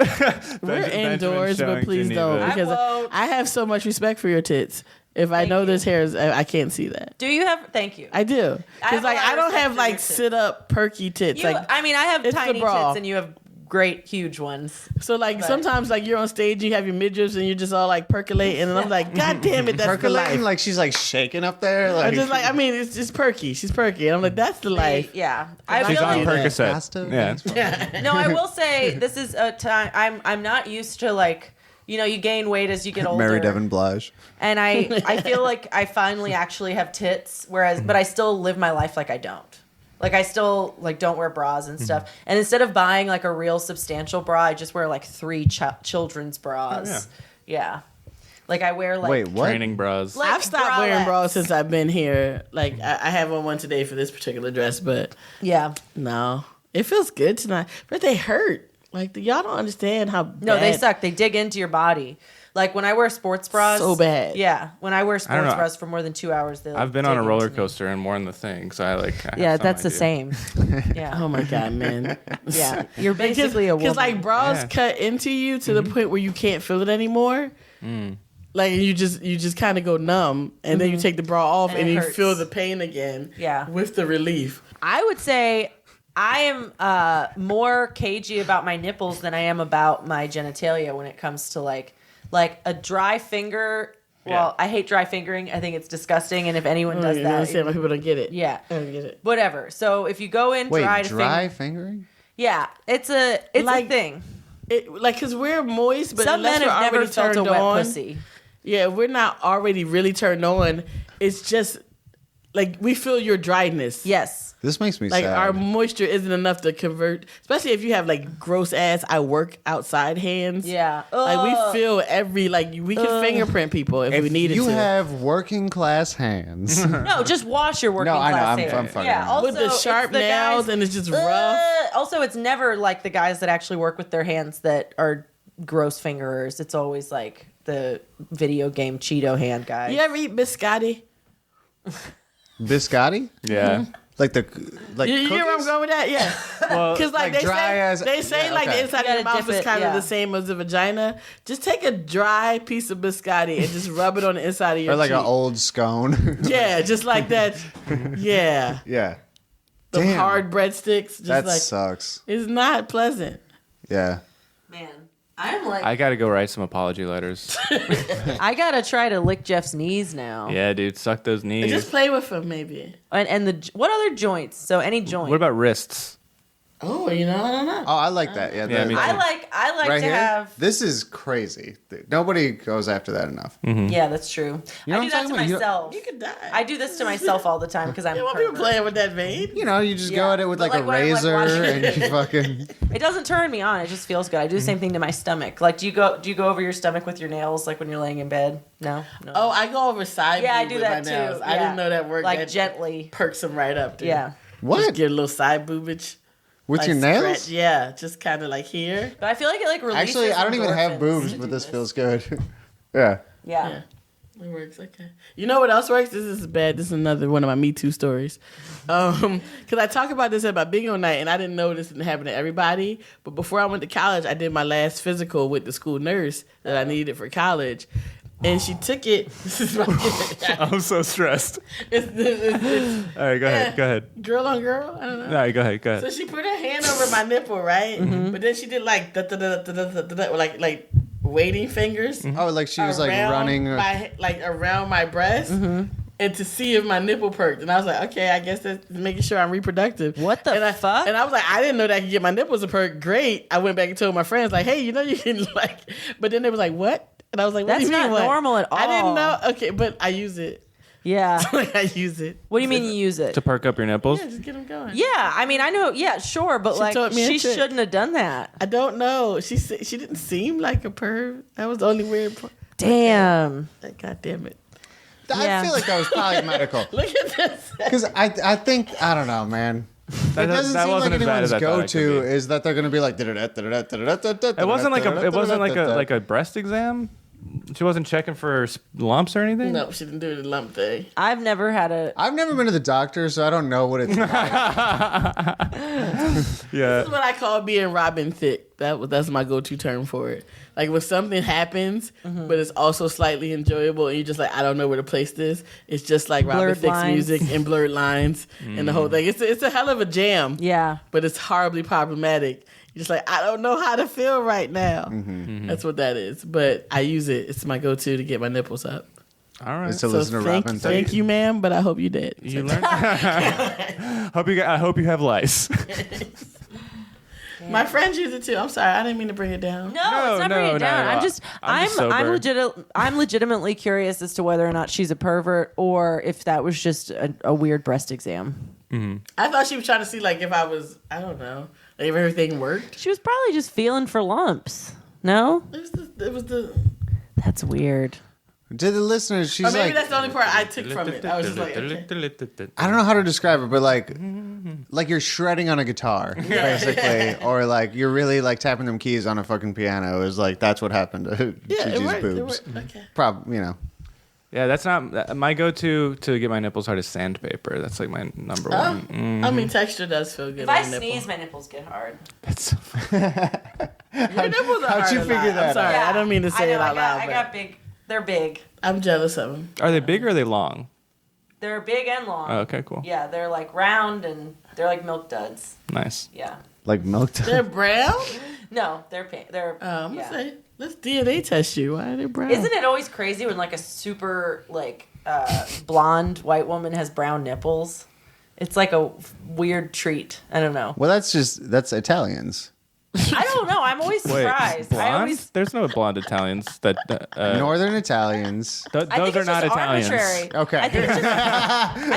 We're indoors, but showing please Geneva. don't, because won't. I have so much respect for your tits. If I Thank know you. there's hairs, I can't see that. Do you have? Thank you. I do, I have because a like lot of I don't respect have for like your tits. sit up perky tits. You, Like I mean, I have it's the tiny bra. tits, and you have great, huge ones. so, like but- sometimes like you're on stage, you have your midriffs, and you're just all like percolating, and I'm like, God damn it, that's the Percolating life. like she's like shaking up there. Like I'm just like, I mean, it's just perky. She's perky, and I'm like, that's the life. Yeah, I She's feel on like. Percocet. Pasta? Yeah. No, I will say this is a time. I'm not used to like. You know, you gain weight as you get older. Mary Devin Blige. And I feel like I finally actually have tits, whereas but I still live my life like I don't. Like I still like don't wear bras and stuff. And instead of buying like a real substantial bra, I just wear like 3 children's bras. Yeah. Like I wear like Wait, what? Training bras. Like I've stopped wearing bralettes. bras since I've been here. Like I have on one today for this particular dress, but Yeah. no, it feels good tonight. But they hurt. Like y'all don't understand how No, they bad- suck. They dig into your body. Like when I wear sports bras, So bad. Yeah, when I wear I don't sports know. bras for more than 2 hours, they. Like, I've been on a dig roller into me. coaster and worn the thing, so I have Yeah, some that's the idea. same. Yeah, Oh my god, man! yeah. You're basically a woman. Because like bras Yeah. cut into you to the point where you can't feel it anymore. Like you just kind of go numb, and then you take the bra off, And and it you hurts. feel the pain again. Yeah. with the relief. I would say I am more cagey about my nipples than I am about my genitalia when it comes to like a dry finger. Well, I hate dry fingering. I think it's disgusting. And if anyone does I that, understand why people don't get it. yeah, I don't get it. whatever. So if you go in Wait, dry, dry to fingering? yeah, it's a Like- thing. It like because we're moist, but Some unless men we're have never already felt a turned wet on, pussy. yeah, if we're not already really turned on. It's just like we feel your dryness. Yes. This makes me Like sad. our moisture isn't enough to convert, especially if you have like gross ass I work outside hands. Yeah. Like Ugh. we feel every like we can fingerprint people if we needed you to. have working class hands. No, just wash your working No, I know, class I'm- hair. I'm fucking yeah, around. also, With the it's sharp the nails guys- and it's just rough. Also, it's never like the guys that actually work with their hands that are gross fingerers. It's always like the video game Cheeto hand guys. You ever eat biscotti? Biscotti? Yeah. Like the like You hear where I'm cookies? going with that? Yeah. Well, Because like, Like dry as- they say yeah, like okay. the inside You of your gotta mouth dip is it, kind of yeah. the same as the vagina. Just take a dry piece of biscotti and just rub it on the inside of your Or like cheek. an old scone. Yeah, just like that. Yeah. yeah. The Damn. hard breadsticks. Just That like sucks. it's not pleasant. Yeah. Man, I'm like, I gotta go write some apology letters. I gotta try to lick Jeff's knees now. Yeah, dude, suck those knees. Just play with them, maybe. And the what other joints? So any joint. What about wrists? Oh, you know, I don't know. Oh, I like that. Yeah. Yeah, me too. I like right to here. have. This is crazy. Nobody goes after that enough. Yeah, that's true. You know I what do that I'm to talking about? myself. You could die. I do this to myself all the time because I'm. You a want people pervert. playing with that vein? You know, you just go Yeah. at it with But, like a like, when I'm, like, razor watching- and you fucking. It doesn't turn me on. It just feels good. I do the same thing to my stomach. Like, do you go over your stomach with your nails, like when you're laying in bed? No. Oh, I go over side yeah, I boob do with that my too. nails. I Yeah. didn't know that worked. Like That gently. perks them right up. Dude. Yeah. Just What? get a little side boobage. With like your nails? stretch. Yeah, just kind of like here. But I feel like it like releases. Actually, I don't even have endorphins boobs, to but do this feels good. yeah. Yeah. Yeah. It works, okay. You know what else works? This is bad. This is another one of my Me Too stories. Because I talk about this at my bingo night, and I didn't know this didn't happen to everybody. But before I went to college, I did my last physical with the school nurse that I needed for college. And she took it. This is my I'm so stressed. it's All right, go ahead. Go ahead. girl on girl. I don't know. All right, go ahead. Go So ahead. she put her hand over my nipple, right? But then she did like like waiting fingers. Oh, like she was like around running. around my breast. And to see if my nipple perked, and I was like, okay, I guess that's making sure I'm reproductive. What the and fuck? And I was like, I didn't know that I could get my nipples to perk. Great. I went back and told my friends, like, hey, you know you can like. But then they was like, what? And I was like, what That's do you mean? not what? normal at I didn't all. know. Okay, but I use it. Yeah. Like I use it. What do you mean you use it? To perk up your nipples? Yeah, just get them going. Yeah, I mean, I know. Yeah, sure, but She like, taught me a she trick. shouldn't have done that. I don't know. She didn't seem like a perv. That was the only weird part. Damn. Like, God damn it. Yeah. I feel like that was probably medical. Look at this. Because I think, I don't know, man. It doesn't that seem wasn't like as bad anyone's as I thought it could go-to be. is that they're going to be like... It wasn't like a breast exam. She wasn't checking for lumps or anything? No, she didn't do the lump thing. I've never had a. I've never been to the doctor, so I don't know what it's like. Yeah. This is what I call being Robin Thicke. That's my go-to term for it. Like when something happens, but it's also slightly enjoyable, and you're just like, I don't know where to place this. It's just like Robin Blurred Thicke's lines. music and blurred lines and the whole thing. It's a hell of a jam. Yeah. But it's horribly problematic. You're just like, I don't know how to feel right now. That's what that is. But I use it. It's my go-to to get my nipples up. All right. To listen to Robin Thicke. Thank you, ma'am, but I hope you did. You learned. I hope you have lice. My friends use it too. I'm sorry, I didn't mean to bring it down. No, it's not bringing it down. not at all. I'm legitimately curious as to whether or not she's a pervert or if that was just a weird breast exam. I thought she was trying to see like if I was, I don't know, like if everything worked. She was probably just feeling for lumps. No? It was the That's weird. To the listeners, she's or maybe like, that's the only part I took from it. I was just like, okay. I don't know how to describe it, but like you're shredding on a guitar, basically, or like you're really like tapping them keys on a fucking piano. Is like that's what happened to Yeah, it Gigi's worked. boobs. Okay. You know. Yeah, that's not my go-to to get my nipples hard is sandpaper. That's like my number one. I mean, texture does feel good. If on I the nipple. sneeze, my nipples get hard. That's Your nipples are How'd hard you a figure lot. that I'm sorry, out? I don't mean to say it out loud, I but got big. They're big. I'm jealous of them. Are they big or are they long? They're big and long. Oh, okay, cool. Yeah, they're like round and they're like milk duds. Nice. Yeah. Like milk. They're brown. No, they're pink. They're. I'm yeah. gonna say, let's DNA test you. Why are they brown? Isn't it always crazy when like a super like blonde white woman has brown nipples? It's like a weird treat. I don't know. Well, that's Italians. I don't know. I'm always Wait, surprised. blonde? I always. There's no blonde Italians that. Northern Italians. I Those think are it's not just Italians. arbitrary. Okay. I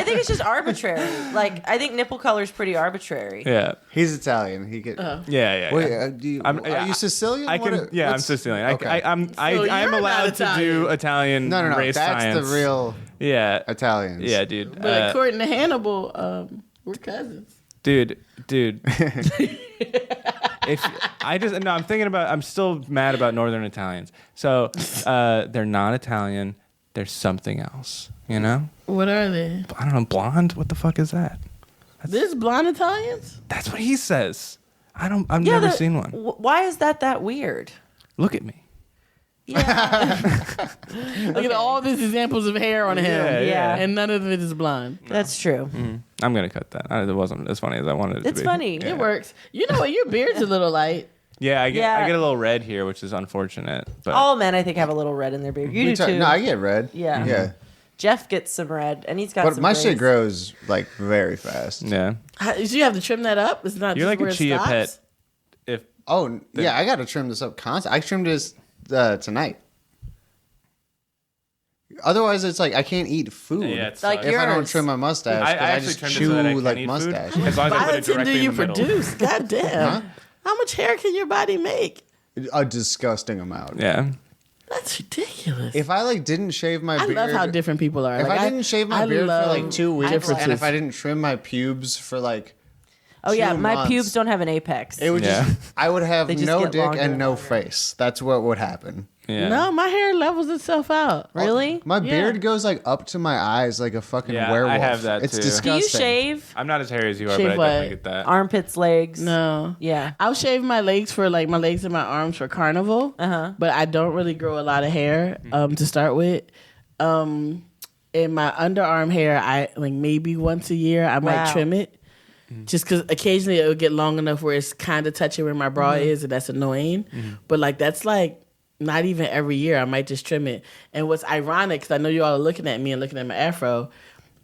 think it's just arbitrary. Like I think nipple color is pretty arbitrary. Yeah. He's Italian. He get. Yeah. Wait, yeah. are you Sicilian? I can. I'm what's- Sicilian. Okay. I'm So you're allowed not to do Italian No. race That's science. the real Yeah. Italians. Yeah, dude. But according to Hannibal, we're cousins. Dude. I'm still mad about Northern Italians. So they're not Italian. They're something else. You know? What are they? I don't know. Blonde? What the fuck is that? This blonde Italians? That's what he says. I've never seen one. Why is that weird? Look at me. Yeah, Look at all these examples of hair on him. Yeah. And none of it is blonde. that's true. I'm gonna cut that. It wasn't as funny as I wanted it to be. It's funny. Yeah. It works. You know what? Your beard's a little light. Yeah, I get Yeah. a little red here, which is unfortunate. But All men, I think, have a little red in their beard. You do too. No, I get red. Yeah. Yeah. Jeff gets some red, and he's got But some. my braids. shit grows like very fast. yeah, So you have to trim that up? It's not you're just like where a it chia stops? pet. If Oh, yeah, I got to trim this up constantly. I trimmed this tonight. Otherwise, it's like I can't eat food Yeah, it's Like if I don't yours. trim my mustache. I 'Cause I actually just trimmed it chew so that I can like eat mustache. food, as long as I put it Biotin do directly you in the middle. produce? God damn. How much hair can your body make? A disgusting amount. Yeah, That's ridiculous. If I like didn't shave my I beard, love how different people are. if Like, I didn't shave my beard for like 2 weeks, differences. and if I didn't trim my pubes for like, Oh yeah, 2 my months, pubes don't have an apex. it would Yeah. just I would have They just no get dick longer and and no longer. face. That's what would happen. yeah. No, my hair levels itself out. Really? My Yeah. beard goes like up to my eyes like a fucking Yeah, I werewolf. have that, It's too. disgusting. Do you shave I'm not as hairy as you are, Shave but I what? definitely get that. armpits, legs? No. Yeah. I'll shave my legs for like my legs and my arms for carnival. But I don't really grow a lot of hair to start with. In my underarm hair, I like maybe once a year I might Wow. trim it. Just because occasionally it will get long enough where it's kind of touching where my bra is, and that's annoying. But like that's like not even every year. I might just trim it. And what's ironic, because I know you all are looking at me and looking at my afro,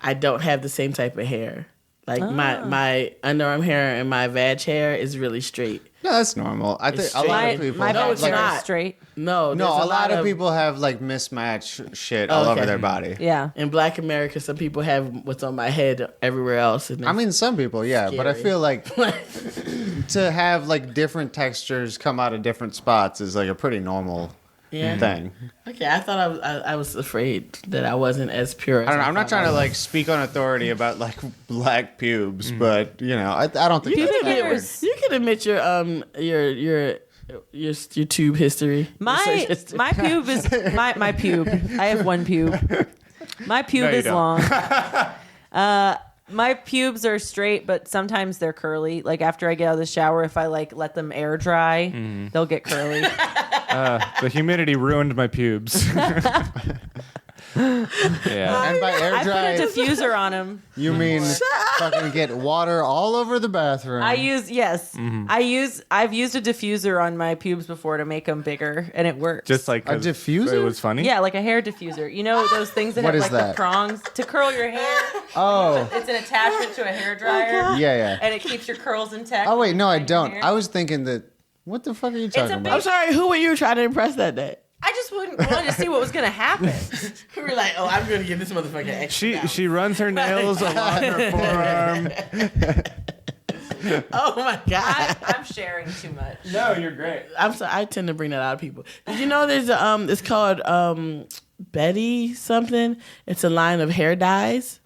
I don't have the same type of hair. Like my underarm hair and my vag hair is really straight. No, that's normal. I think It's a lot My, of people. my No, back it's hair not. is straight. No, No, there's a lot of people have like mismatched shit all over Okay. their body. Yeah. in Black America, some people have what's on my head everywhere else. And I mean, some people, yeah, but I Scary. feel like to have like different textures come out of different spots is like a pretty normal yeah. thing. Okay, I thought I was afraid that I wasn't as pure. As I don't know. I'm not thought trying I to was. like speak on authority about like black pubes, but you know, I don't think You that's can Pubic admit, hairs. you can admit your Your tube history. My pube is my pube. I have one pube. My pube is don't. long. My pubes are straight, but sometimes they're curly. Like after I get out of the shower, if I like let them air dry, they'll get curly. The humidity ruined my pubes. Yeah. And by air I put dry, a diffuser on them. you mean fucking get water all over the bathroom. I've used a diffuser on my pubes before to make them bigger, and it works. Just like A 'cause diffuser? It was funny. Yeah, like a hair diffuser. You know those things that What have is like that? the prongs to curl your hair? Oh, It's an attachment to a hair dryer, yeah. and it keeps your curls intact. Oh, wait, no, I Your don't. hair. I was thinking that, what the fuck are you a talking big- about? I'm sorry, who were you trying to impress that day? I just wanted to see what was gonna happen. We were like, oh, I'm going to give this motherfucker extra. She runs her nails along her forearm. Oh my God. I'm sharing too much. No, you're great. I'm sorry. I tend to bring that out of people. Did you know there's a it's called Betty something? It's a line of hair dyes.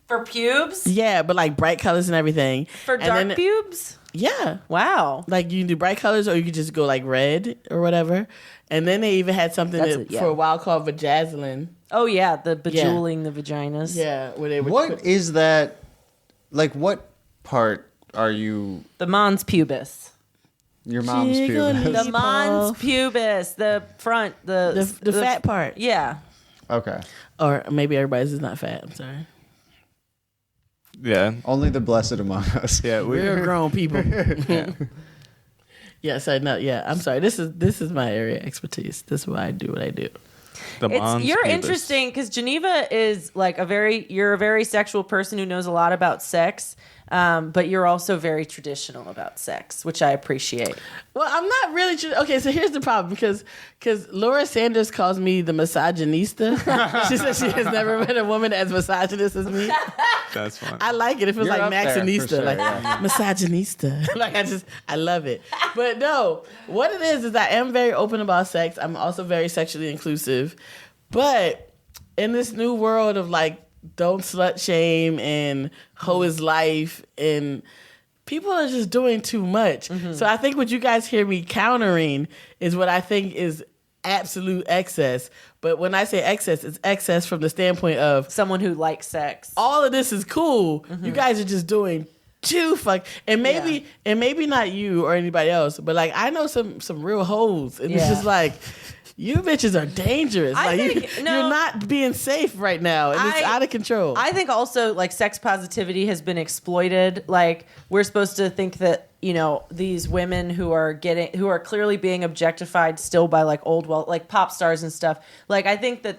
For pubes? Yeah, but like bright colors and everything. For And dark then- pubes? Yeah. Wow. Like you can do bright colors or you could just go like red or whatever. And then they even had something That's that, it, yeah. for a while called Vajazzling. Oh yeah, the bejeweling the vaginas. Yeah, where they would What is that? Like, what part are you? The mons pubis. Your mom's Jiggling. pubis. The mons pubis. The front. the fat part. Yeah. Okay. Or maybe everybody's is not fat. I'm sorry. Yeah. Only the blessed among us. Yeah. We're grown people. Yeah. Yes, I know. Yeah, I'm sorry. This is my area of expertise. This is why I do what I do. The mons You're pubis. interesting because Geneva is like you're a very sexual person who knows a lot about sex, but you're also very traditional about sex, which I appreciate. Well, I'm not really okay. So here's the problem because Laura Sanders calls me the misogynista. She says she has never met a woman as misogynist as me. That's fun. I like it. It feels You're like up there, for Maxinista, sure, like yeah. misogynista. Like I love it. But no, what it is I am very open about sex. I'm also very sexually inclusive. But in this new world of like don't slut shame and hoe is life and people are just doing too much. So I think what you guys hear me countering is what I think is absolute excess. But when I say excess, it's excess from the standpoint of Someone who likes sex. all of this is cool. You guys are just doing too fuck. And maybe not you or anybody else, but like I know some real hoes, and it's Yeah. just like. You bitches are dangerous. I Like think- you're no. not being safe right now, and it's out of control. I think also like sex positivity has been exploited. Like we're supposed to think that, you know, these women who are clearly being objectified still by like like pop stars and stuff. Like I think that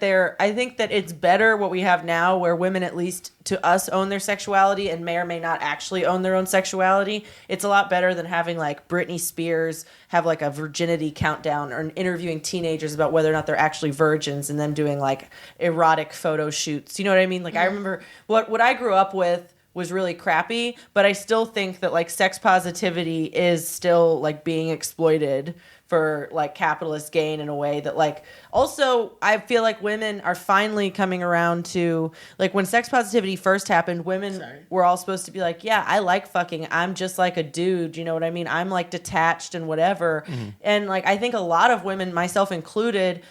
it's better what we have now where women at least to us own their sexuality and may or may not actually own their own sexuality. It's a lot better than having like Britney Spears have like a virginity countdown or interviewing teenagers about whether or not they're actually virgins and them doing like erotic photo shoots. You know what I mean? Like I remember what I grew up with was really crappy, but I still think that like sex positivity is still like being exploited for like capitalist gain in a way that like also I feel like women are finally coming around to like when sex positivity first happened, women were all supposed to be like, yeah, I like fucking, I'm just like a dude, you know what I mean? I'm like detached and whatever. And like I think a lot of women, myself included,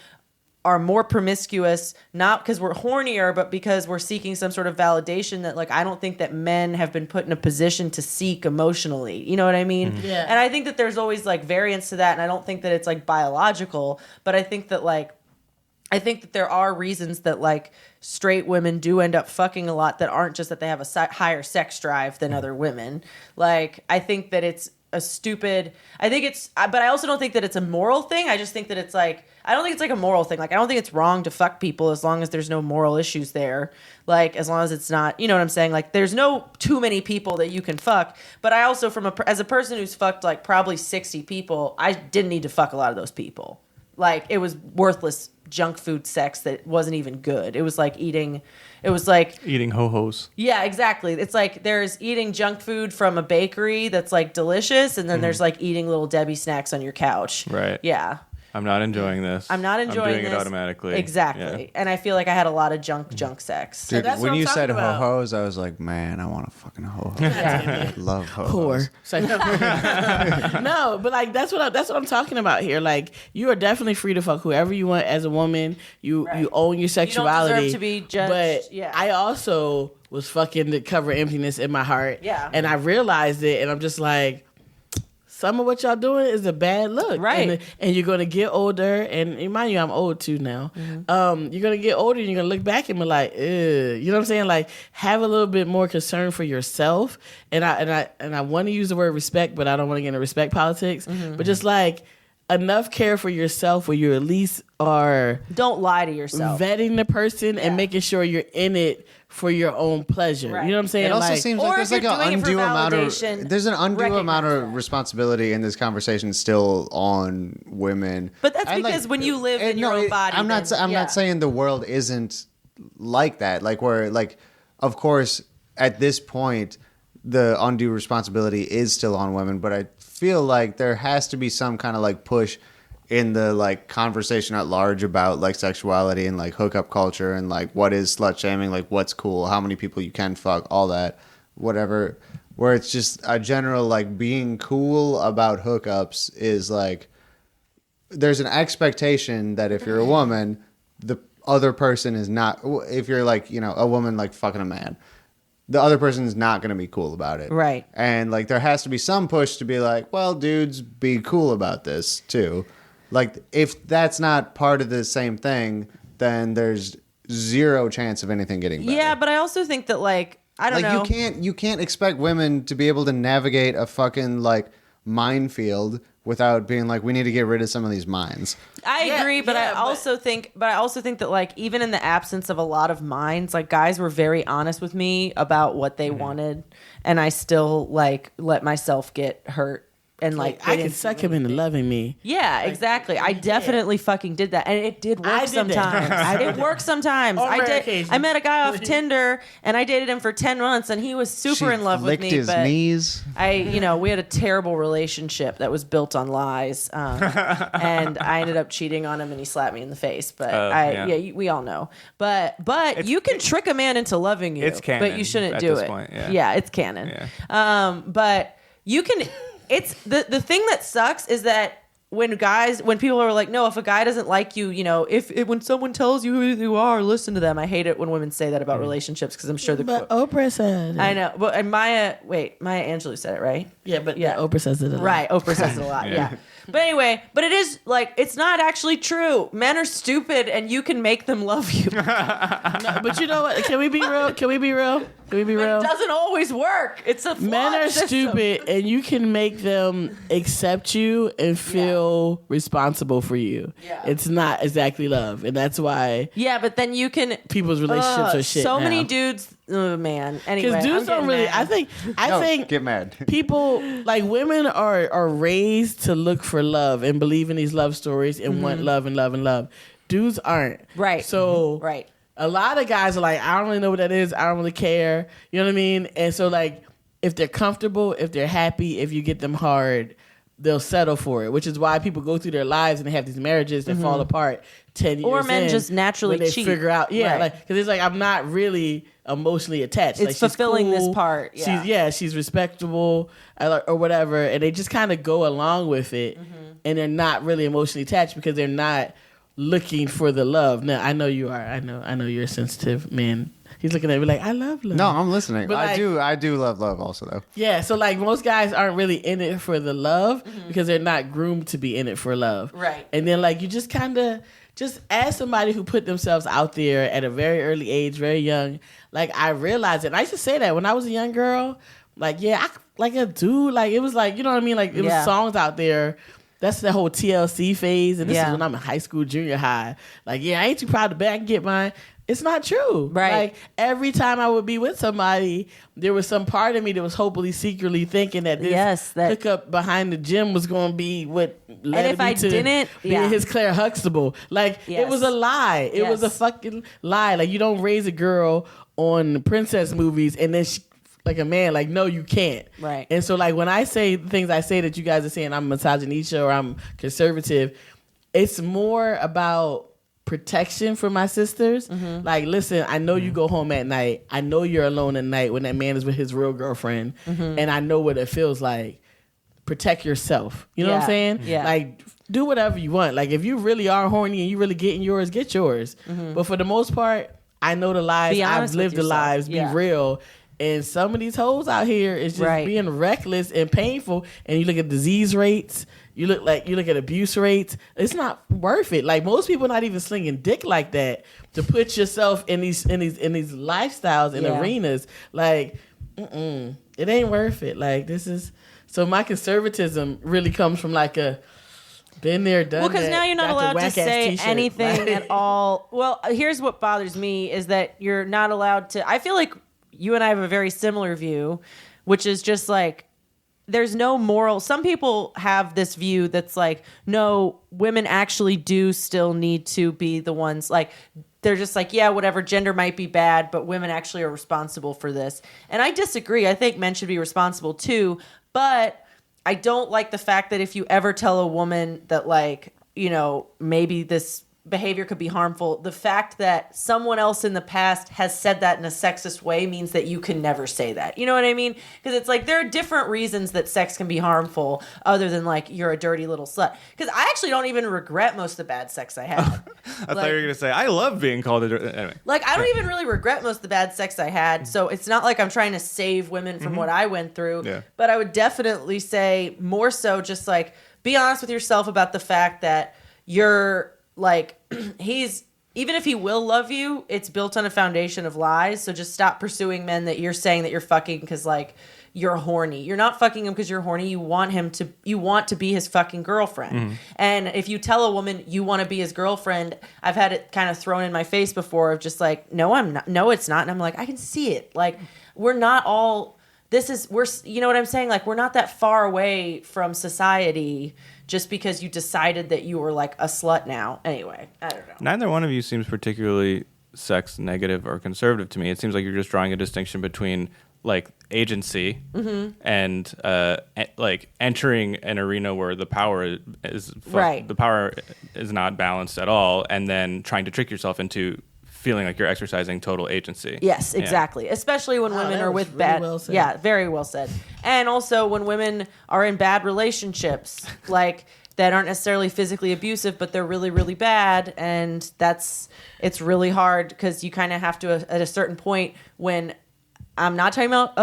are more promiscuous, not because we're hornier, but because we're seeking some sort of validation that like I don't think that men have been put in a position to seek emotionally. You know what I mean? Yeah. And I think that there's always like variance to that, and I don't think that it's like biological, but I think that there are reasons that like straight women do end up fucking a lot that aren't just that they have a higher sex drive than other women. Like I think that it's but I also don't think that it's a moral thing. I just think that it's like, I don't think it's like a moral thing. Like, I don't think it's wrong to fuck people as long as there's no moral issues there. Like, as long as it's not, you know what I'm saying? Like, there's no too many people that you can fuck. But I also, as a person who's fucked like probably 60 people, I didn't need to fuck a lot of those people. Like, it was worthless junk food sex that wasn't even good. It was like eating ho-hos. Yeah, exactly. It's like there's eating junk food from a bakery that's like delicious, and then there's like eating little Debbie snacks on your couch. Right. Yeah. I'm not enjoying this. I'm not enjoying doing this. it automatically. Exactly. Yeah. And I feel like I had a lot of junk sex. Dude, that's when what I'm you said talking about. ho-hos, I was like, man, I want a fucking ho-ho. I love ho-hos. Whore. It's like, no, but like that's what I'm talking about here. Like you are definitely free to fuck whoever you want as a woman. You own your sexuality. You don't deserve to be judged. But yeah. I also was fucking to cover emptiness in my heart. Yeah. And I realized it, and I'm just like, some of what y'all doing is a bad look. Right. And you're going to get older. And mind you, I'm old too now. Mm-hmm. You're going to get older and you're going to look back and be like, ew. You know what I'm saying? Like, have a little bit more concern for yourself. And I want to use the word respect, but I don't want to get into respect politics. Mm-hmm. But just like enough care for yourself where you at least are Don't lie to yourself. vetting the person and making sure you're in it for your own pleasure. Right. You know what I'm saying? It also like, seems Or like if there's like you're an doing it for undue amount of validation, there's an undue amount recognize of that. responsibility in this conversation still on women. But that's And, because when you live in your own body, I'm not then, I'm yeah. not saying the world isn't like that. Like where like of course at this point the undue responsibility is still on women, but I feel like there has to be some kind of like push in the like conversation at large about like sexuality and like hookup culture and like what is slut shaming, like what's cool, how many people you can fuck, all that, whatever, where it's just a general like being cool about hookups is like there's an expectation that if you're a woman, the other person is not, if you're like, you know, a woman like fucking a man, the other person is not going to be cool about it. Right. And like there has to be some push to be like, well, dudes, be cool about this too. Like if that's not part of the same thing, then there's zero chance of anything getting better. Yeah, but I also think that like I don't know. You can't expect women to be able to navigate a fucking like minefield without being like, we need to get rid of some of these mines. I Yeah, agree, but yeah, I also think that like even in the absence of a lot of minds, like guys were very honest with me about what they wanted, and I still like let myself get hurt and like I can suck him into loving me. Yeah, exactly. I definitely fucking did that, and it did work I did that. sometimes. It worked sometimes. On I rare did. occasions. I met a guy off Tinder, and I dated him for 10 months, and he was super in love with licked me. his But knees. we had a terrible relationship that was built on lies, and I ended up cheating on him, and he slapped me in the face. But we all know. But you can trick a man into loving you. It's canon but you shouldn't at do this it. point, yeah. Yeah, it's canon. But you can. It's the thing that sucks is that when people are like, no, if a guy doesn't like you, you know, if when someone tells you who you are, listen to them. I hate it when women say that about relationships because I'm sure But Oprah said it. I know, but and Maya Angelou said it, right? Yeah, but Yeah. Oprah says it a lot. Right, Oprah says it a lot. Yeah. But anyway, it is like it's not actually true. Men are stupid, and you can make them love you. No, but you know what? Can we be real? Can we be real? Can we be But real? it doesn't always work. It's a flawed Men are system. stupid, and you can make them accept you and feel responsible for you. Yeah. It's not exactly love, and that's why Yeah, but then you can. people's relationships are shit. So now. many dudes. Oh man. Anyway, Because dudes I'm don't getting really. mad. I think Get mad. people like women are raised to look for love and believe in these love stories and want love and love and love. Dudes aren't. Right. So Right. a lot of guys are like, I don't really know what that is. I don't really care. You know what I mean? And so like, if they're comfortable, if they're happy, if you get them hard, they'll settle for it. Which is why people go through their lives and they have these marriages that fall apart 10 years Or men in just naturally when they cheat. figure out, Right. like because it's like I'm not really emotionally attached. It's like, she's fulfilling this cool, part, yeah. she's respectable or whatever, and they just kind of go along with it, and they're not really emotionally attached because they're not looking for the love. Now I know you are. I know you're a sensitive man. He's looking at me like, I love love. No, I'm listening. But, like- I do love love also though. Yeah, so like most guys aren't really in it for the love because they're not groomed to be in it for love. Right. And then like you just kind of just as somebody who put themselves out there at a very early age, very young, like I realized it. And I used to say that when I was a young girl, like like a dude, like it was like, you know what I mean? Like it was songs out there. That's the whole TLC phase, and this is when I'm in high school, junior high. Like, I ain't too proud to bet I can get mine. It's not true. Right. Like every time I would be with somebody, there was some part of me that was hopefully secretly thinking that this hookup behind the gym was going to be what led if me I to didn't, being his Claire Huxtable. Like it was a lie. It was a fucking lie. Like you don't raise a girl on princess movies and then she, like a man, like no, you can't. Right. And so like when I say things I say that you guys are saying I'm misogynistic or I'm conservative, it's more about protection for my sisters. Like, listen, I know you go home at night. I know you're alone at night when that man is with his real girlfriend. And I know what it feels like. Protect yourself. You know what I'm saying? Yeah. Like, do whatever you want. Like, if you really are horny and you really getting yours, get yours. But for the most part, I know the lives. Be honest I've lived with the yourself. lives. Be Yeah. real. And some of these hoes out here is just being reckless and painful. And you look at disease rates. You look at abuse rates. It's not worth it. Like, most people not even slinging dick like that to put yourself in these lifestyles and arenas. Like, it ain't worth it. Like, this is so my conservatism really comes from like a been there, done that. Well, because now you're not got the allowed to whack-ass say t-shirt. anything Like- at all. Well, here's what bothers me is that you're not allowed to. I feel like you and I have a very similar view, which is just like there's no moral. Some people have this view that's like, no, women actually do still need to be the ones like. They're just like, yeah, whatever, gender might be bad, but women actually are responsible for this. And I disagree. I think men should be responsible too. But I don't like the fact that if you ever tell a woman that, like, you know, maybe this behavior could be harmful, the fact that someone else in the past has said that in a sexist way means that you can never say that. You know what I mean? Because it's like there are different reasons that sex can be harmful other than like you're a dirty little slut. Because I actually don't even regret most of the bad sex I had. I thought you were gonna say I love being called a. Anyway, like I don't even really regret most of the bad sex I had. So it's not like I'm trying to save women from what I went through. Yeah. But I would definitely say more so just like be honest with yourself about the fact that you're like he's even if he will love you, it's built on a foundation of lies. So just stop pursuing men that you're saying that you're fucking because like you're horny. You're not fucking him because you're horny. You want to be his fucking girlfriend. And if you tell a woman you want to be his girlfriend, I've had it kind of thrown in my face before of just like, no, I'm not. No, it's not. And I'm like, I can see it. Like we're not all. You know what I'm saying? Like we're not that far away from society just because you decided that you were like a slut now. Anyway, I don't know. neither one of you seems particularly sex negative or conservative to me. It seems like you're just drawing a distinction between like agency and like entering an arena where the power is Right. the power is not balanced at all, and then trying to trick yourself into feeling like you're exercising total agency. Yes, Yeah. exactly. Especially when women that are was with really bad. well said. Yeah, very well said. And also when women are in bad relationships, like that aren't necessarily physically abusive, but they're really, really bad, and it's really hard because you kind of have to at a certain point when I'm not talking about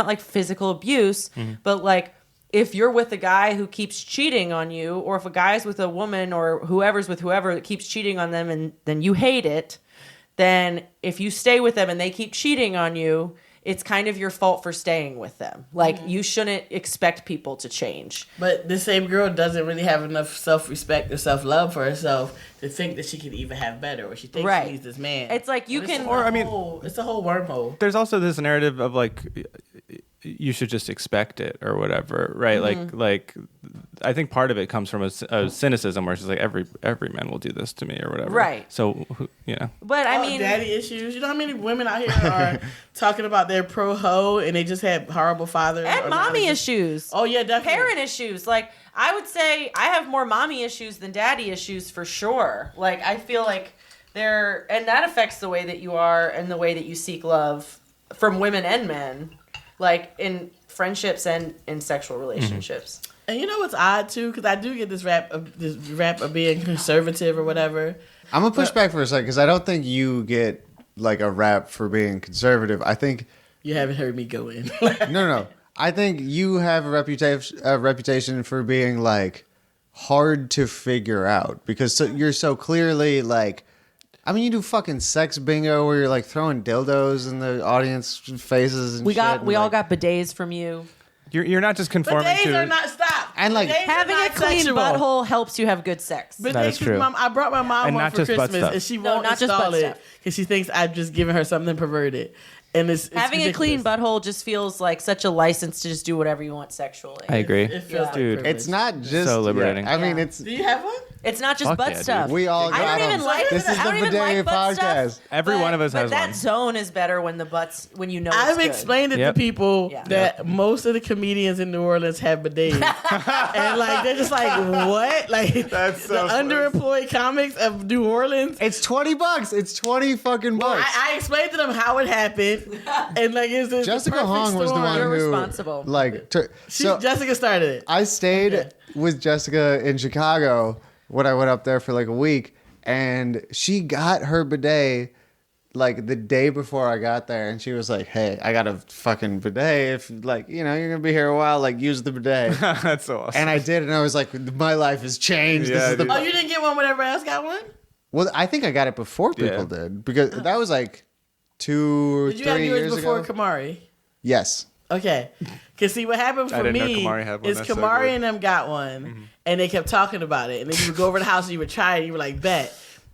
like physical abuse, but like if you're with a guy who keeps cheating on you, or if a guy's with a woman or whoever's with whoever that keeps cheating on them, and then you hate it. Then if you stay with them and they keep cheating on you, it's kind of your fault for staying with them. Like you shouldn't expect people to change. But this same girl doesn't really have enough self-respect or self-love for herself to think that she could even have better, or she thinks Right. she needs this man. It's like you And can- it's Or, I mean- it's a whole wormhole. There's also this narrative of like you should just expect it or whatever, right? Like I think part of it comes from a cynicism where it's just like every man will do this to me or whatever, Right. So you know, But I mean, daddy issues. You know how many women out here are talking about their pro-ho and they just had horrible fathers? and or mommy just- issues. Oh, yeah, definitely. Parent issues. Like I would say I have more mommy issues than daddy issues for sure. Like I feel like and that affects the way that you are and the way that you seek love from women and men, like in friendships and in sexual relationships. And you know what's odd, too? Because I do get this rap of being conservative or whatever. I'm gonna push back for a second because I don't think you get like a rap for being conservative. I think You haven't heard me go in. no. I think you have a reputation for being like hard to figure out because you're so clearly like. I mean, you do fucking sex bingo where you're like throwing dildos in the audience faces and We shit. and, all like, got bidets from you. you're not just But conforming days to are not stop. And, like, Days are Having a not clean sexual. butthole helps you have good sex. But That is true. I brought my mom And one not for just butt Christmas, stuff. and she No, won't not just install butt it stuff. because she thinks I've just given her something perverted. And it's having a ridiculous. clean butthole just feels like such a license to just do whatever you want sexually. I agree. It feels like Dude, privilege. It's not just So liberating. I mean, Yeah. it's Do you have one? It's not just Fuck butt yeah, dude. stuff. we all I got don't even them. like. This is I the don't even bidet like butt podcast. stuff. Every one of us but has that one. zone is better when the butts when you know. I've it's good. explained it Yep. to people Yeah. that most of the comedians in New Orleans have bidets, and like they're just like, what? Like That's so the funny. underemployed comics of New Orleans. It's $20. It's 20 fucking bucks. I explained to them how it happened, and like it's the Jessica perfect Hong was the storm. one You're who responsible. like. Jessica started it. I stayed Okay. with Jessica in Chicago when I went up there for like a week, and she got her bidet like the day before I got there, and she was like, "Hey, I got a fucking bidet. If like you're gonna be here a while, like use the bidet." That's so awesome. And I did, and I was like, "My life has changed." Yeah, This is the dude. Oh, you didn't get one when everybody else got one? well. I think I got it before people Yeah. did because that was like 2 or Did you have 3 yours years before ago. Kamari? Yes. Okay. Because see, what happened I for didn't know me Kamari had one. is That's so Kamari good. and them got one, and they kept talking about it. And then you would go over to the house and you would try it, and you were like, bet.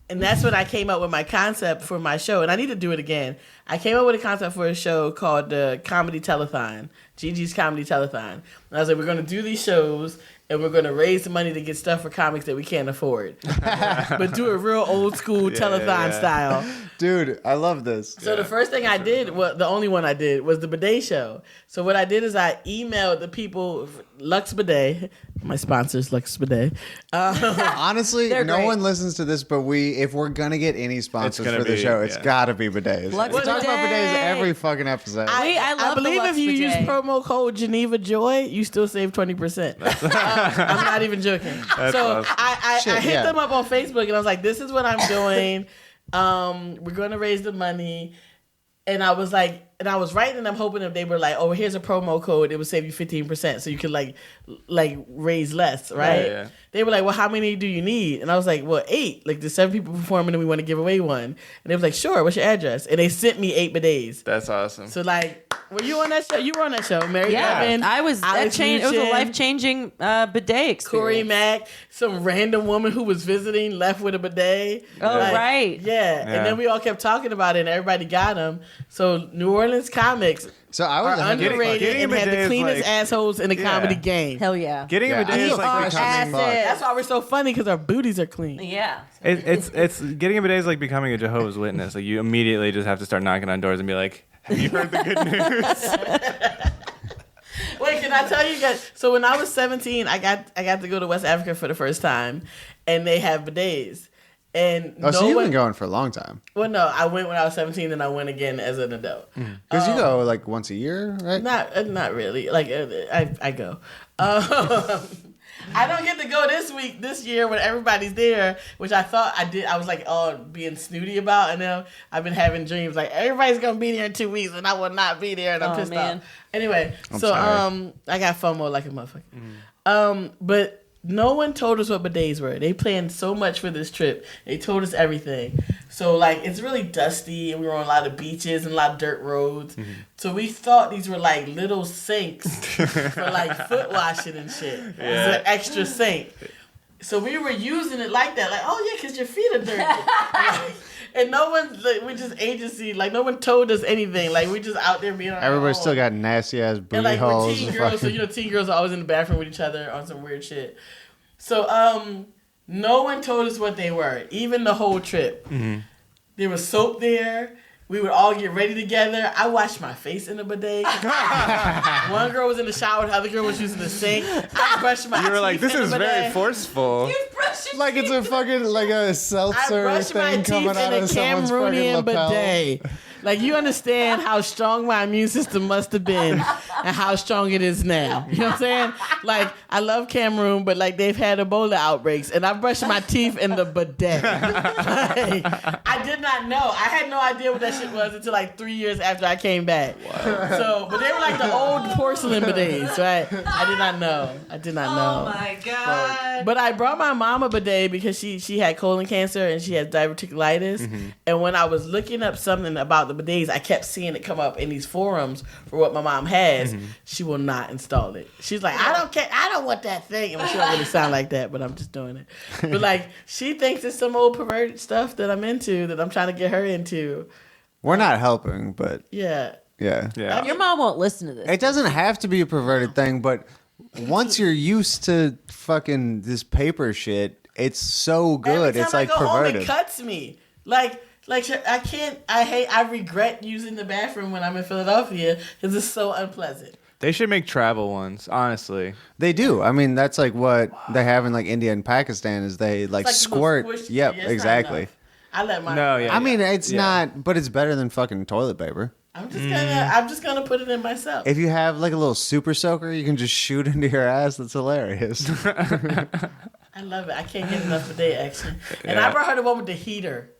And that's when I came up with my concept for my show. And I need to do it again. I came up with a concept for a show called the Comedy Telethon, Gigi's Comedy Telethon. And I was like, we're going to do these shows, and we're going to raise the money to get stuff for comics that we can't afford. But do it real old school telethon yeah. style. Dude, I love this. So the first thing I did, well, the only one I did, was the bidet show. So what I did is I emailed the people, Lux Bidet, my sponsors, Lux Bidet. Honestly, They're no great. one listens to this, but if we're gonna get any sponsors gonna for the be- show, it's yeah. gotta be bidets. Lux We talk about Bidet. bidets every fucking episode. I love the believe Lux if you use Bidet. promo code Geneva Joy, you still save 20%. I'm not even joking. So awesome. I Shit, hit yeah. them up on Facebook and I was like, this is what I'm doing. We're going to raise the money. And I was like, and I was writing and I'm hoping if they were like, oh, here's a promo code, it would save you 15%. So you could like raise less, right? Yeah. They were like, well, how many do you need? And I was like, well, 8. Like there's 7 people performing and we want to give away one. And they was like, sure, what's your address? And they sent me 8 bidets. That's awesome. So like, were you on that show? You were on that show, Mary Yeah, Evan. I was. That Alex changed. It was a Luchin, life changing bidet experience. Corey Mack, some random woman who was visiting left with a bidet. Oh, right. Yeah. And then we all kept talking about it, and everybody got them. So New Orleans comics So I are was underrated getting and a have bidet the is cleanest like- assholes in the Yeah. comedy game. Hell yeah. Getting Yeah. a bidet We is like are becoming. asses. That's why we're so funny, because our booties are clean. Yeah. It's getting a bidet is like becoming a Jehovah's Witness. Like you immediately just have to start knocking on doors and be like, "Have you heard the good news?" Wait, can I tell you guys? So when I was 17, I got to go to West Africa for the first time, and they have bidets. And Oh, so no you've one, been going for a long time. well, no, I went when I was 17, and I went again as an adult. Because you go like once a year, right? Not really. Like I go. I don't get to go this year when everybody's there, which I thought I did. I was like, being snooty about, and now I've been having dreams like everybody's gonna be there in 2 weeks, and I will not be there, and I'm Oh, pissed man. off. Anyway, I'm so sorry. I got FOMO like a motherfucker. But no one told us what bidets were. They planned so much for this trip. They told us everything. So like it's really dusty, and we were on a lot of beaches and a lot of dirt roads. So we thought these were like little sinks for like foot washing and shit. It's an extra sink. So we were using it like that, like, oh yeah, because your feet are dirty. And no one, like, we just agency, like no one told us anything. Like we just out there being on our Everybody own. still got nasty ass booty And like we're holes. teen and girls, so fucking- you know teen girls are always in the bathroom with each other on some weird shit. So no one told us what they were, even the whole trip. There was soap there. We would all get ready together. I washed my face in the bidet. One girl was in the shower, the other girl was using the sink. I brushed my You were like, teeth "This in is the very bidet. forceful." like it's a fucking like a I seltzer brushed my thing teeth coming out in a of someone's fucking Cameroonian lapel. bidet. Like, you understand how strong my immune system must have been and how strong it is now. You know what I'm saying? Like, I love Cameroon, but, like, they've had Ebola outbreaks, and I brushed my teeth in the bidet. Like, I did not know. I had no idea what that shit was until, like, 3 years after I came back. So, but they were, like, the old porcelain bidets, right? I did not know. Oh my god. But I brought my mom a bidet because she had colon cancer and she has diverticulitis. And when I was looking up something about the bidets, I kept seeing it come up in these forums for what my mom has. She will not install it. She's like, I don't care. I don't want that thing. And she don't really sound like that, but I'm just doing it. But like, she thinks it's some old perverted stuff that I'm into, that I'm trying to get her into. We're not helping, but Yeah. yeah. Yeah. Your mom won't listen to this. It doesn't have to be a perverted thing, but once you're used to fucking this paper shit, it's so good. Every time It's like I go home, perverted. it cuts me. Like I can't. I regret using the bathroom when I'm in Philadelphia because it's so unpleasant. They should make travel ones, honestly. They do. I mean, that's like what they have in like India and Pakistan is they like It's squirt. the most squishy. Yep, Yeah, it's not exactly. enough. I let mine. No, yeah. I mean, it's Yeah. not, but it's better than fucking toilet paper. I'm just gonna put it in myself. If you have like a little super soaker, you can just shoot into your ass. That's hilarious. I love it. I can't get enough today, actually. And Yeah. I brought her the one with the heater.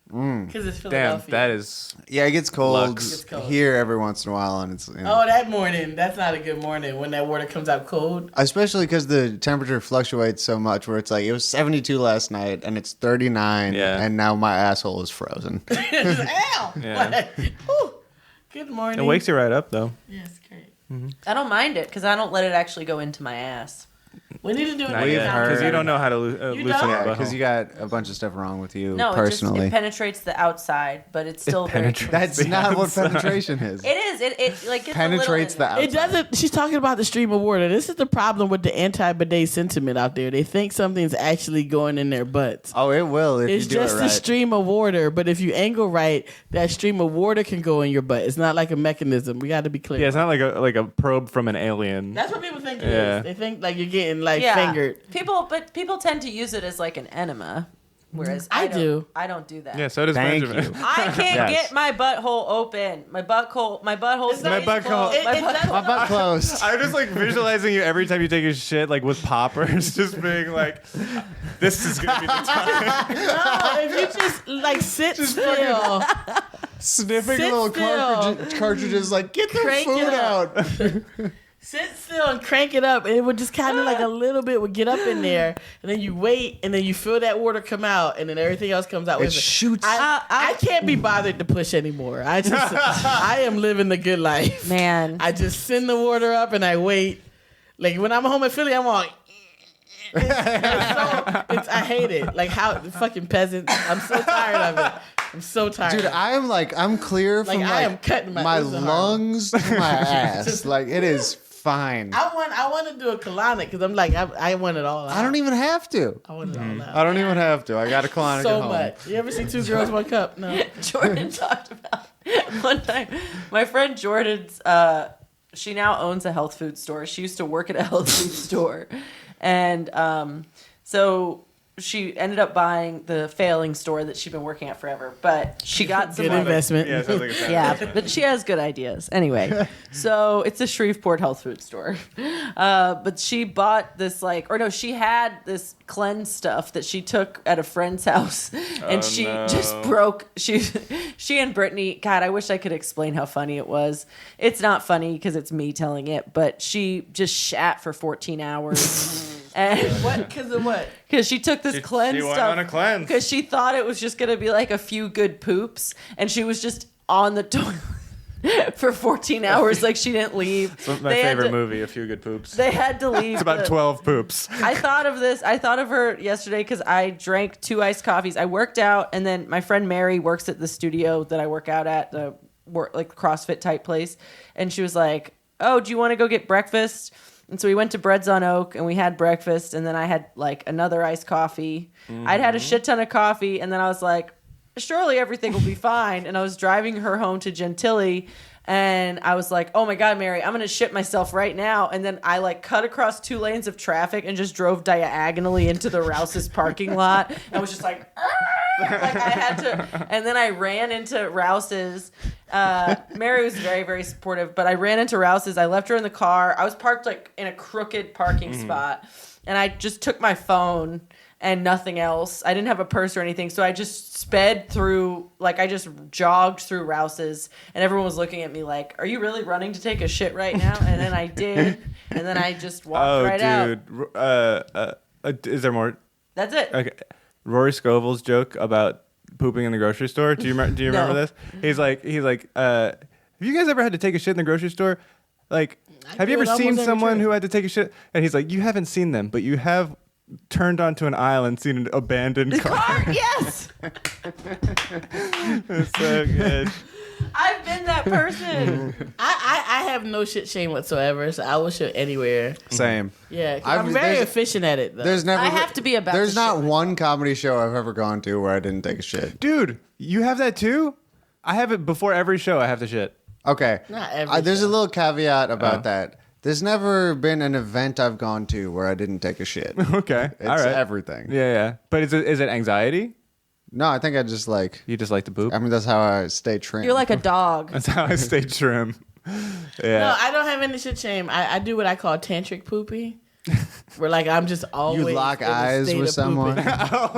Because it's Damn, Philadelphia. that is. Yeah, it gets cold, Lux. It gets cold. here every once in a while, and it's Oh, that morning. That's not a good morning when that water comes out cold. especially because the temperature fluctuates so much. Where it's like it was 72 last night, and it's 39, Yeah. and now my asshole is frozen. Ow! Yeah. Ooh. Good morning. It wakes you right up, though. Yes, great. I don't mind it because I don't let it actually go into my ass. We need to do it Not We've yet, heard- because you don't know how to You loosen don't? it. Because you got a bunch of stuff wrong with you No, personally. it penetrates the outside, but it's still very penetrates. That's the not what outside. penetration is. It is. It like gets Penetrates a the little in outside. It doesn't. She's talking about the stream of water. This is the problem with the anti-bidet sentiment out there. They think something's actually going in their butts. Oh, it will if It's you do just it a right. stream of water, but if you angle right, that stream of water can go in your butt. It's not like a mechanism. We got to be clear. Yeah, it's not like a probe from an alien. That's what people think it Yeah. is. They think like you're getting like yeah. fingered. People tend to use it as like an enema, whereas I don't, do. I don't do that. Yeah, so does Thank Benjamin. you. I can't Yes. get my butthole open. My butthole's not- My butthole- It doesn't- My butt closed. I'm just like visualizing you every time you take a shit, like with poppers, just being like, "This is gonna be the time." No, if you just like sit still, Sniffing Sit little still. cartridges like, get the Crank food it out. up. sit still and crank it up, and it would just kind of like a little bit would get up in there, and then you wait, and then you feel that water come out, and then everything else comes out. It with shoots. I can't be bothered to push anymore. I am living the good life. Man. I just send the water up and I wait. Like when I'm home in Philly, I'm like, I hate it. Like how fucking peasants. I'm so tired of it. I'm so tired. Dude, I'm clear from Like, I am cutting my- this is hard. lungs to my ass. Like it is fine. I want to do a colonic because I'm like I want it all out. I don't even have to. I want it all out. I don't even have to. I got a colonic So at home. much. You ever see two girls, one cup? No. Jordan talked about one time. My friend Jordan's, she now owns a health food store. She used to work at a health food store. And so she ended up buying the failing store that she'd been working at forever. But she got some Good other- investment. Yeah, it sounds like a Yeah, but she has good ideas. Anyway, so it's a Shreveport health food store. But she bought this she had this cleanse stuff that she took at a friend's house, and she just broke. She and Brittany. God, I wish I could explain how funny it was. It's not funny because it's me telling it, but she just shat for 14 hours. And What? Because of what? because she took this cleanse she went stuff on a cleanse. because she thought it was just gonna be like a few good poops, and she was just on the toilet for 14 hours, like she didn't leave. My They had favorite to- movie, A Few Good Poops. They had to leave. It's about 12 poops. I thought of this. I thought of her yesterday because I drank 2 iced coffees. I worked out, and then my friend Mary works at the studio that I work out at, the like CrossFit type place, and she was like, "Oh, do you want to go get breakfast?" And so we went to Breads on Oak and we had breakfast, and then I had like another iced coffee. I'd had a shit ton of coffee, and then I was like, surely everything will be fine. And I was driving her home to Gentilly, and I was like, oh my God, Mary, I'm going to shit myself right now. And then I like cut across 2 lanes of traffic and just drove diagonally into the Rouse's parking lot. And was just like, like I had to, and then I ran into Rouse's. Mary was very, very supportive, but I ran into Rouse's. I left her in the car. I was parked like in a crooked parking spot, and I just took my phone and nothing else. I didn't have a purse or anything, so I just sped through, like I just jogged through Rouse's, and everyone was looking at me like, are you really running to take a shit right now? And then I did, and then I just walked right out. Is there more? That's it. Okay. Rory Scovel's joke about pooping in the grocery store. Do you remember No. this? He's like, have you guys ever had to take a shit in the grocery store? Like, have you do ever it seen almost every someone trip. who had to take a shit? And he's like, you haven't seen them, but you have turned onto an aisle and seen an abandoned car. Yes. It's so good. I've been that person. I have no shit shame whatsoever, so I will shit anywhere. Same. Yeah, 'cause I'm very efficient at it, though. There's never. I have to be about There's to not shit one comedy show I've ever gone to where I didn't take a shit. Dude, you have that too? I have it before every show. I have to shit. Okay. Not every There's a show. little caveat about that. There's never been an event I've gone to where I didn't take a shit. Okay. It's All right. everything. Yeah. But is it anxiety? No, I think I just like. You just like to poop? I mean, that's how I stay trim. You're like a dog. That's how I stay trim. Yeah. No, I don't have any shit shame. I do what I call tantric poopy. Where like I'm just always You lock in a eyes state with of someone. pooping. No,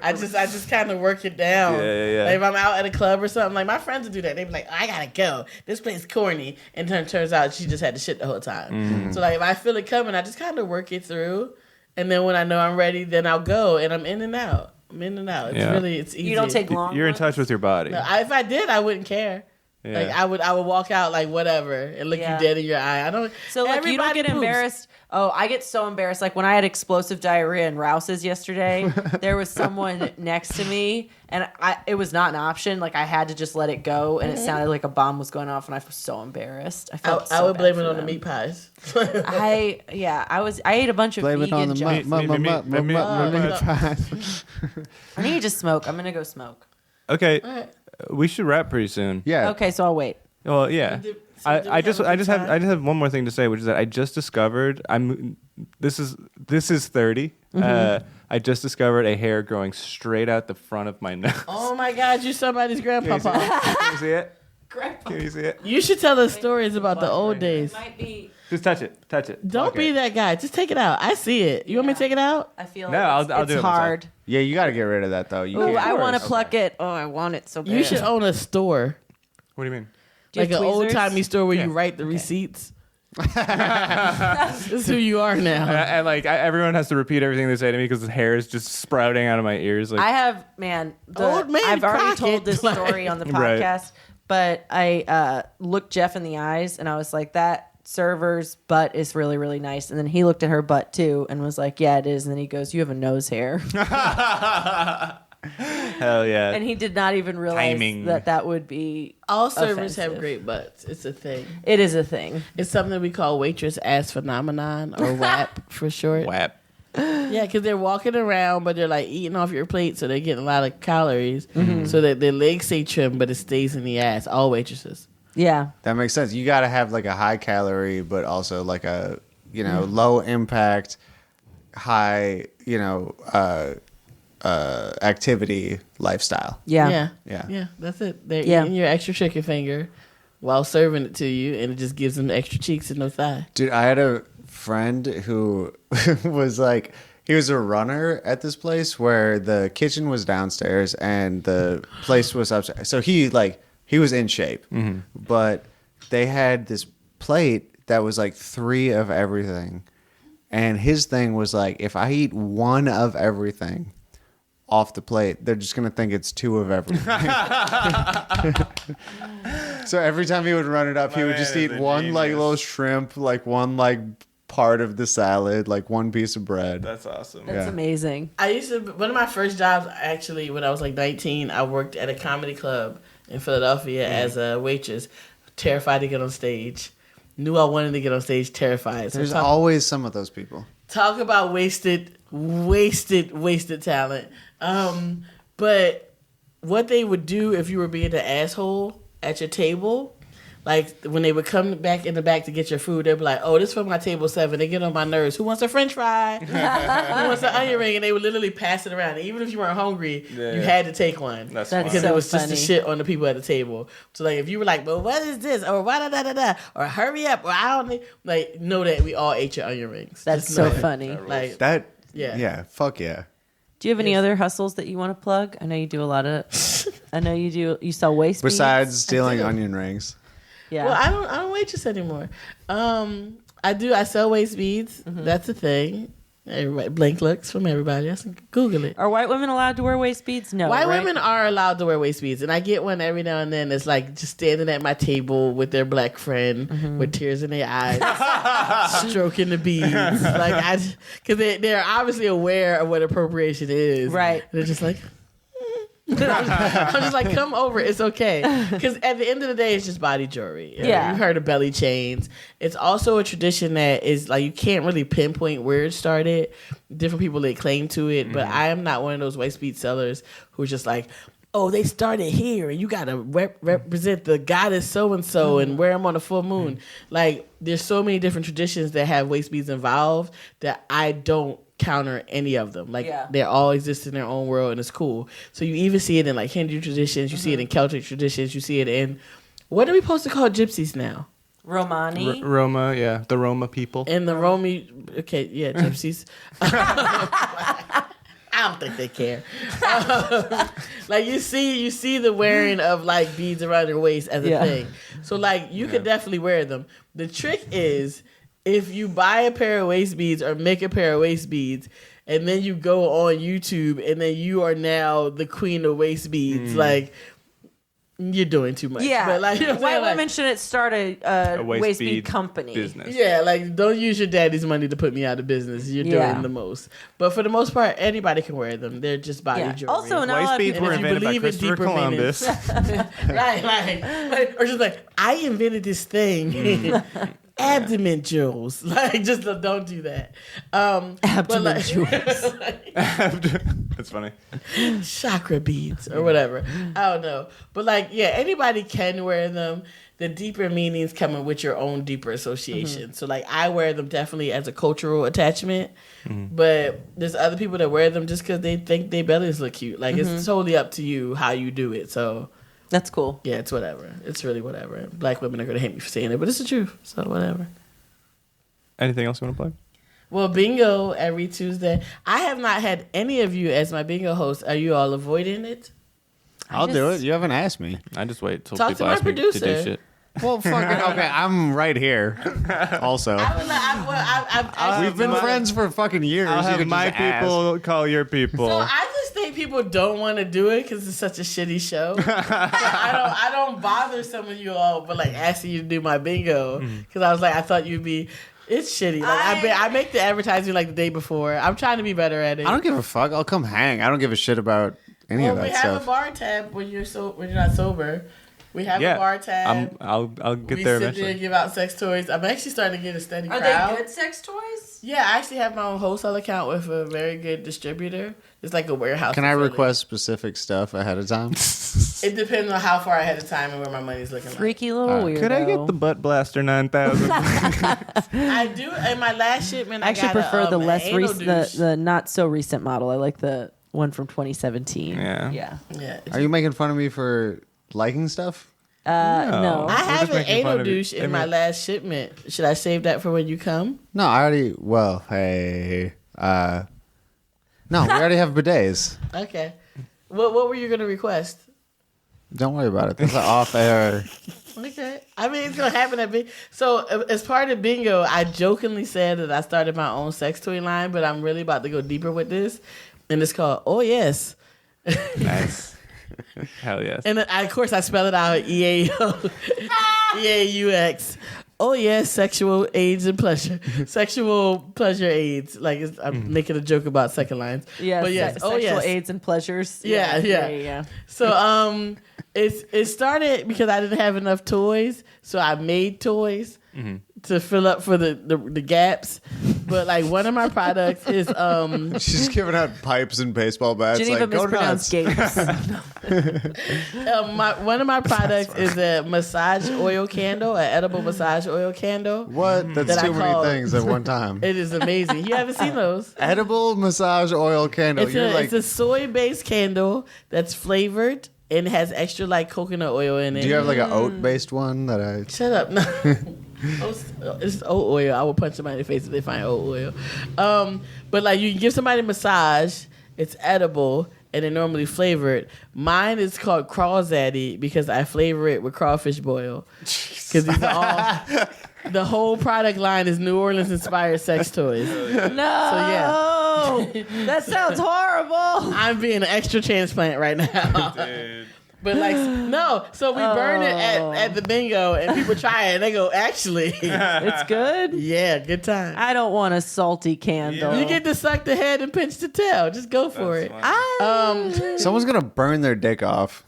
I just kind of work it down. Yeah. Like if I'm out at a club or something, like my friends would do that. They'd be like, I gotta go. This place is corny. And then it turns out she just had to shit the whole time. So like if I feel it coming, I just kind of work it through. And then when I know I'm ready, then I'll go. And I'm in and out. It's easy. You don't take long. You're in ones? touch with your body. No, if I did, I wouldn't care. Yeah. Like I would walk out like whatever and look Yeah. you dead in your eye. I don't. So like you don't everybody get poops. embarrassed. Oh, I get so embarrassed. Like when I had explosive diarrhea in Rouse's yesterday, there was someone next to me, and it was not an option. Like I had to just let it go, and it sounded like a bomb was going off, and I was so embarrassed. I would blame it on the meat pies. I ate a bunch of Blame it on vegan the junk. I need to smoke. I'm gonna go smoke. Okay. Alright. We should wrap pretty soon. Yeah. Okay, so I'll wait. Well, yeah. So do we I just have a good time? have one more thing to say, which is that I just discovered this is 30. I just discovered a hair growing straight out the front of my nose. Oh my God, you're somebody's Can you see grandpapa. it? Can you see it? Grandpa. Can you see it? You should tell us stories about the old days. Might be. Just touch it. Touch it. Don't Okay. be that guy. Just take it out. I see it. You want me to take it out? I feel No, like I'll it's do it myself. hard. Yeah, you got to get rid of that though. You Ooh, can't. I want to Okay. pluck it. Oh, I want it so bad. You should own a store, What do you mean? Do you like have an old tweezers? timey store where Yeah. you write the receipts. This is who you are now. And like everyone has to repeat everything they say to me because the hair is just sprouting out of my ears. Like I have, Old man I've already Crockett, told this like- story on the Right. podcast, but I looked Jeff in the eyes and I was like, that server's butt is really, really nice. And then he looked at her butt too and was like, yeah, it is. And then he goes, you have a nose hair. hell yeah. And he did not even realize Timing. that would be. All servers have offensive. great butts. It's a thing. It is a thing. It's something we call waitress ass phenomenon or WAP for short. WAP. Yeah, because they're walking around, but they're like eating off your plate, so they're getting a lot of calories. So that their legs stay trim, but it stays in the ass. All waitresses. Yeah. That makes sense. You got to have like a high calorie, but also like a low impact, high activity lifestyle. Yeah. Yeah. That's it. They're Yeah. eating your extra chicken finger while serving it to you, and it just gives them extra cheeks and no thigh. Dude, I had a friend who was like, he was a runner at this place where the kitchen was downstairs and the place was upstairs. So he was in shape, but they had this plate that was like 3 of everything. And his thing was like, if I eat 1 of everything off the plate, they're just going to think it's 2 of everything. So every time he would run it up, he would just eat 1 like little shrimp, like 1 like part of the salad, like 1 piece of bread. That's awesome. That's amazing. I used to, one of my first jobs, actually, when I was like 19, I worked at a comedy club in Philadelphia as a waitress, terrified to get on stage. Knew I wanted to get on stage, terrified. So There's always some of those people. talk about wasted talent. But what they would do if you were being an asshole at your table, like when they would come back in the back to get your food, they'd be like, "Oh, this is for my table 7." They get on my nerves. Who wants a French fry? Who wants an onion ring? And they would literally pass it around. And even if you weren't hungry, you had to take one. That's because so it was just funny. the shit on the people at the table. So like, if you were like, "Well, what is this?" or "Why da da da da?" or "Hurry up," or "I don't," like, know that we all ate your onion rings. That's Just so know it. funny. Like, That Yeah. yeah, fuck yeah. Do you have any other hustles that you want to plug? I know you do a lot of. I know you do. You sell waist beads? Besides stealing do. onion rings. Yeah. well, I don't waitress anymore. I sell waist beads. That's a thing. Everybody, blank looks from everybody. Just Google it. Are white women allowed to wear waist beads? No. White right? women are allowed to wear waist beads, and I get one every now and then. It's like just standing at my table with their black friend with tears in their eyes, stroking the beads. Like because they're obviously aware of what appropriation is. Right. They're just like. I'm just like, come over. It's okay. Because at the end of the day, it's just body jewelry. Yeah. You've heard of belly chains. It's also a tradition that is like, you can't really pinpoint where it started. Different people lay claim to it. But I am not one of those waist bead sellers who's just like, oh, they started here and you got to represent the goddess so-and-so and wear them on a full moon. Like, there's so many different traditions that have waist beads involved that I don't counter any of them. Like they all exist in their own world and it's cool. So you even see it in like Hindu traditions, you see it in Celtic traditions, you see it in, what are we supposed to call gypsies now? Romani. Roma, yeah, the Roma people. And the gypsies. I don't think they care. Like you see the wearing of like beads around your waist as a thing. So like you could definitely wear them. The trick is if you buy a pair of waist beads or make a pair of waist beads and then you go on YouTube and then you are now the queen of waist beads, like you're doing too much. Yeah. But like, you know what I'm white saying? women shouldn't start a waist bead company. business. Yeah, like don't use your daddy's money to put me out of business. You're doing the most. But for the most part, anybody can wear them. They're just body jewelry. Also, not a lot Waist of beads people. were if you invented by believe in Christopher deeper Columbus. right. Or just like, I invented this thing. Abdomen jewels. Like, just don't do that. Abdomen jewels. That's funny. Chakra beads or whatever. I don't know. But like, yeah, anybody can wear them. The deeper meanings coming with your own deeper association. So like, I wear them definitely as a cultural attachment. But there's other people that wear them just because they think their bellies look cute. Like, it's totally up to you how you do it. So That's cool. yeah, it's whatever. It's really whatever. Black women are going to hate me for saying it, but it's the truth. So whatever. Anything else you want to plug? Well, bingo every Tuesday. I have not had any of you as my bingo host. Are you all avoiding it? I'll do it. You haven't asked me. I just wait till Talk to people my ask me to producer. do shit. Well, fucking okay. I'm right here. Also, we've been friends for fucking years. I'll You have could my just ask. people call your people. So I just think people don't want to do it because it's such a shitty show. So I don't bother some of you all, but like asking you to do my bingo because I was like, I thought you'd be. It's shitty. Like I make the advertising like the day before. I'm trying to be better at it. I don't give a fuck. I'll come hang. I don't give a shit about any of that we have stuff. a bar tab when you're not sober. We have a bar tab. I'll get We there sit there eventually. and give out sex toys. I'm actually starting to get a steady Are crowd. they good sex toys? Yeah, I actually have my own wholesale account with a very good distributor. It's like a warehouse. Can I facility. request specific stuff ahead of time? It depends on how far ahead of time and where my money's looking like. Freaky little weirdo. Could I get the Butt Blaster 9000? I do. In my last shipment, I actually got prefer the an less anal recent, douche. the not so recent model. I like the one from 2017. Yeah. Yeah. Yeah. Are you making fun of me for liking stuff? No. I have just an making fun anal of you. douche in my last shipment. Should I save that for when you come? No, I already. Well, hey. No, we already have bidets. Okay. What were you gonna request? Don't worry about it. That's an off-air. Okay. I mean, it's gonna happen at So as part of bingo, I jokingly said that I started my own sex toy line, but I'm really about to go deeper with this, and it's called Oh Yes. Nice. Hell yes. And of course, I spell it out EAUX. Oh yes, sexual AIDS and pleasure. Sexual pleasure AIDS. Like I'm making a joke about second lines. Yeah. But yes. Sexual yes. aids and pleasures. Yeah. So it started because I didn't have enough toys, so I made toys to fill up for the gaps. But like one of my products is She's giving out pipes and baseball bats. Geneva like, go nuts. mispronounced gapes. one of my products is a massage oil candle, an edible massage oil candle. What? That's That I too many call- things at one time. It is amazing. You haven't seen those? Edible massage oil candle. It's a soy-based candle that's flavored and has extra like coconut oil in it. do you have like an oat-based one that I? Shut up. No. It's oat oil. I will punch somebody in the face if they find oat oil. But like you can give somebody a massage. It's edible and they're normally flavored. Mine is called Crawzaddy because I flavor it with crawfish boil. Because these are all The whole product line is New Orleans inspired sex toys. No, that sounds horrible. I'm being an extra transplant right now. Dude. But like, no. So we burn it at the bingo, and people try it, and they go, actually, It's good. yeah, good time. I don't want a salty candle. You get to suck the head and pinch the tail. Just go for it. Someone's gonna burn their dick off.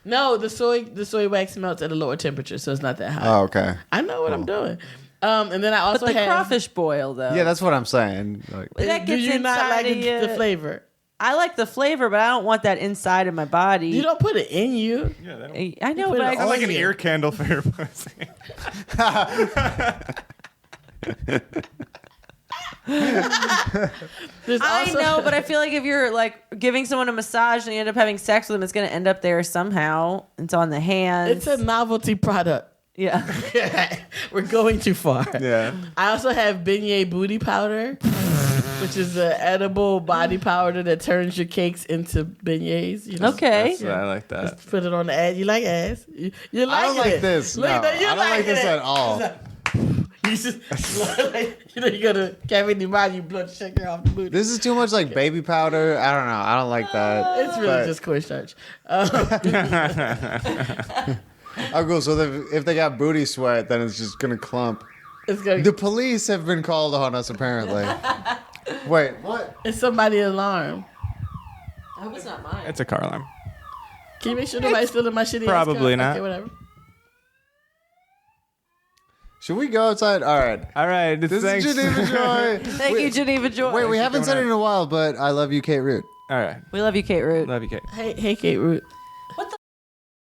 No, the soy wax melts at a lower temperature, so it's not that hot. Oh, okay. I know what I'm doing. And then I also but the have. crawfish boil though. Yeah, that's what I'm saying. Like, that Do gets you not inside like of you. the flavor? I like the flavor, but I don't want that inside of my body. You don't put it in you. Yeah, that I know, put but it I I like an onion. ear candle for your pussy. There's I also, know, but I feel like if you're like giving someone a massage and you end up having sex with them, it's going to end up there somehow. It's on the hands. it's a novelty product. yeah. We're going too far. yeah. I also have beignet booty powder, which is an edible body powder that turns your cakes into beignets. You just Okay. I like that. put it on the ass. You like ass? You like I don't like it. this. Look No, at that. I You don't like this it. at all. You just like, you go to Cafe du Monde, you blood sugar off the booty. This is too much like baby powder. I don't know. I don't like that. It's really But- just cornstarch. Oh, cool. So if they got booty sweat, then it's just gonna clump. It's gonna. The police have been called on us, apparently. Wait, what? It's somebody's alarm. I hope it's not mine. It's a car alarm. Can you make sure nobody's stealing my shitty Probably ass car? not. Okay, whatever. Should we go outside? All right. All right. This Thanks. is Geneva Joy. Thank you, Geneva Joy. Wait, we haven't said it in a while, but I love you, Kate Root. All right. We love you, Kate Root. Love you, Kate. Hey, Kate Root.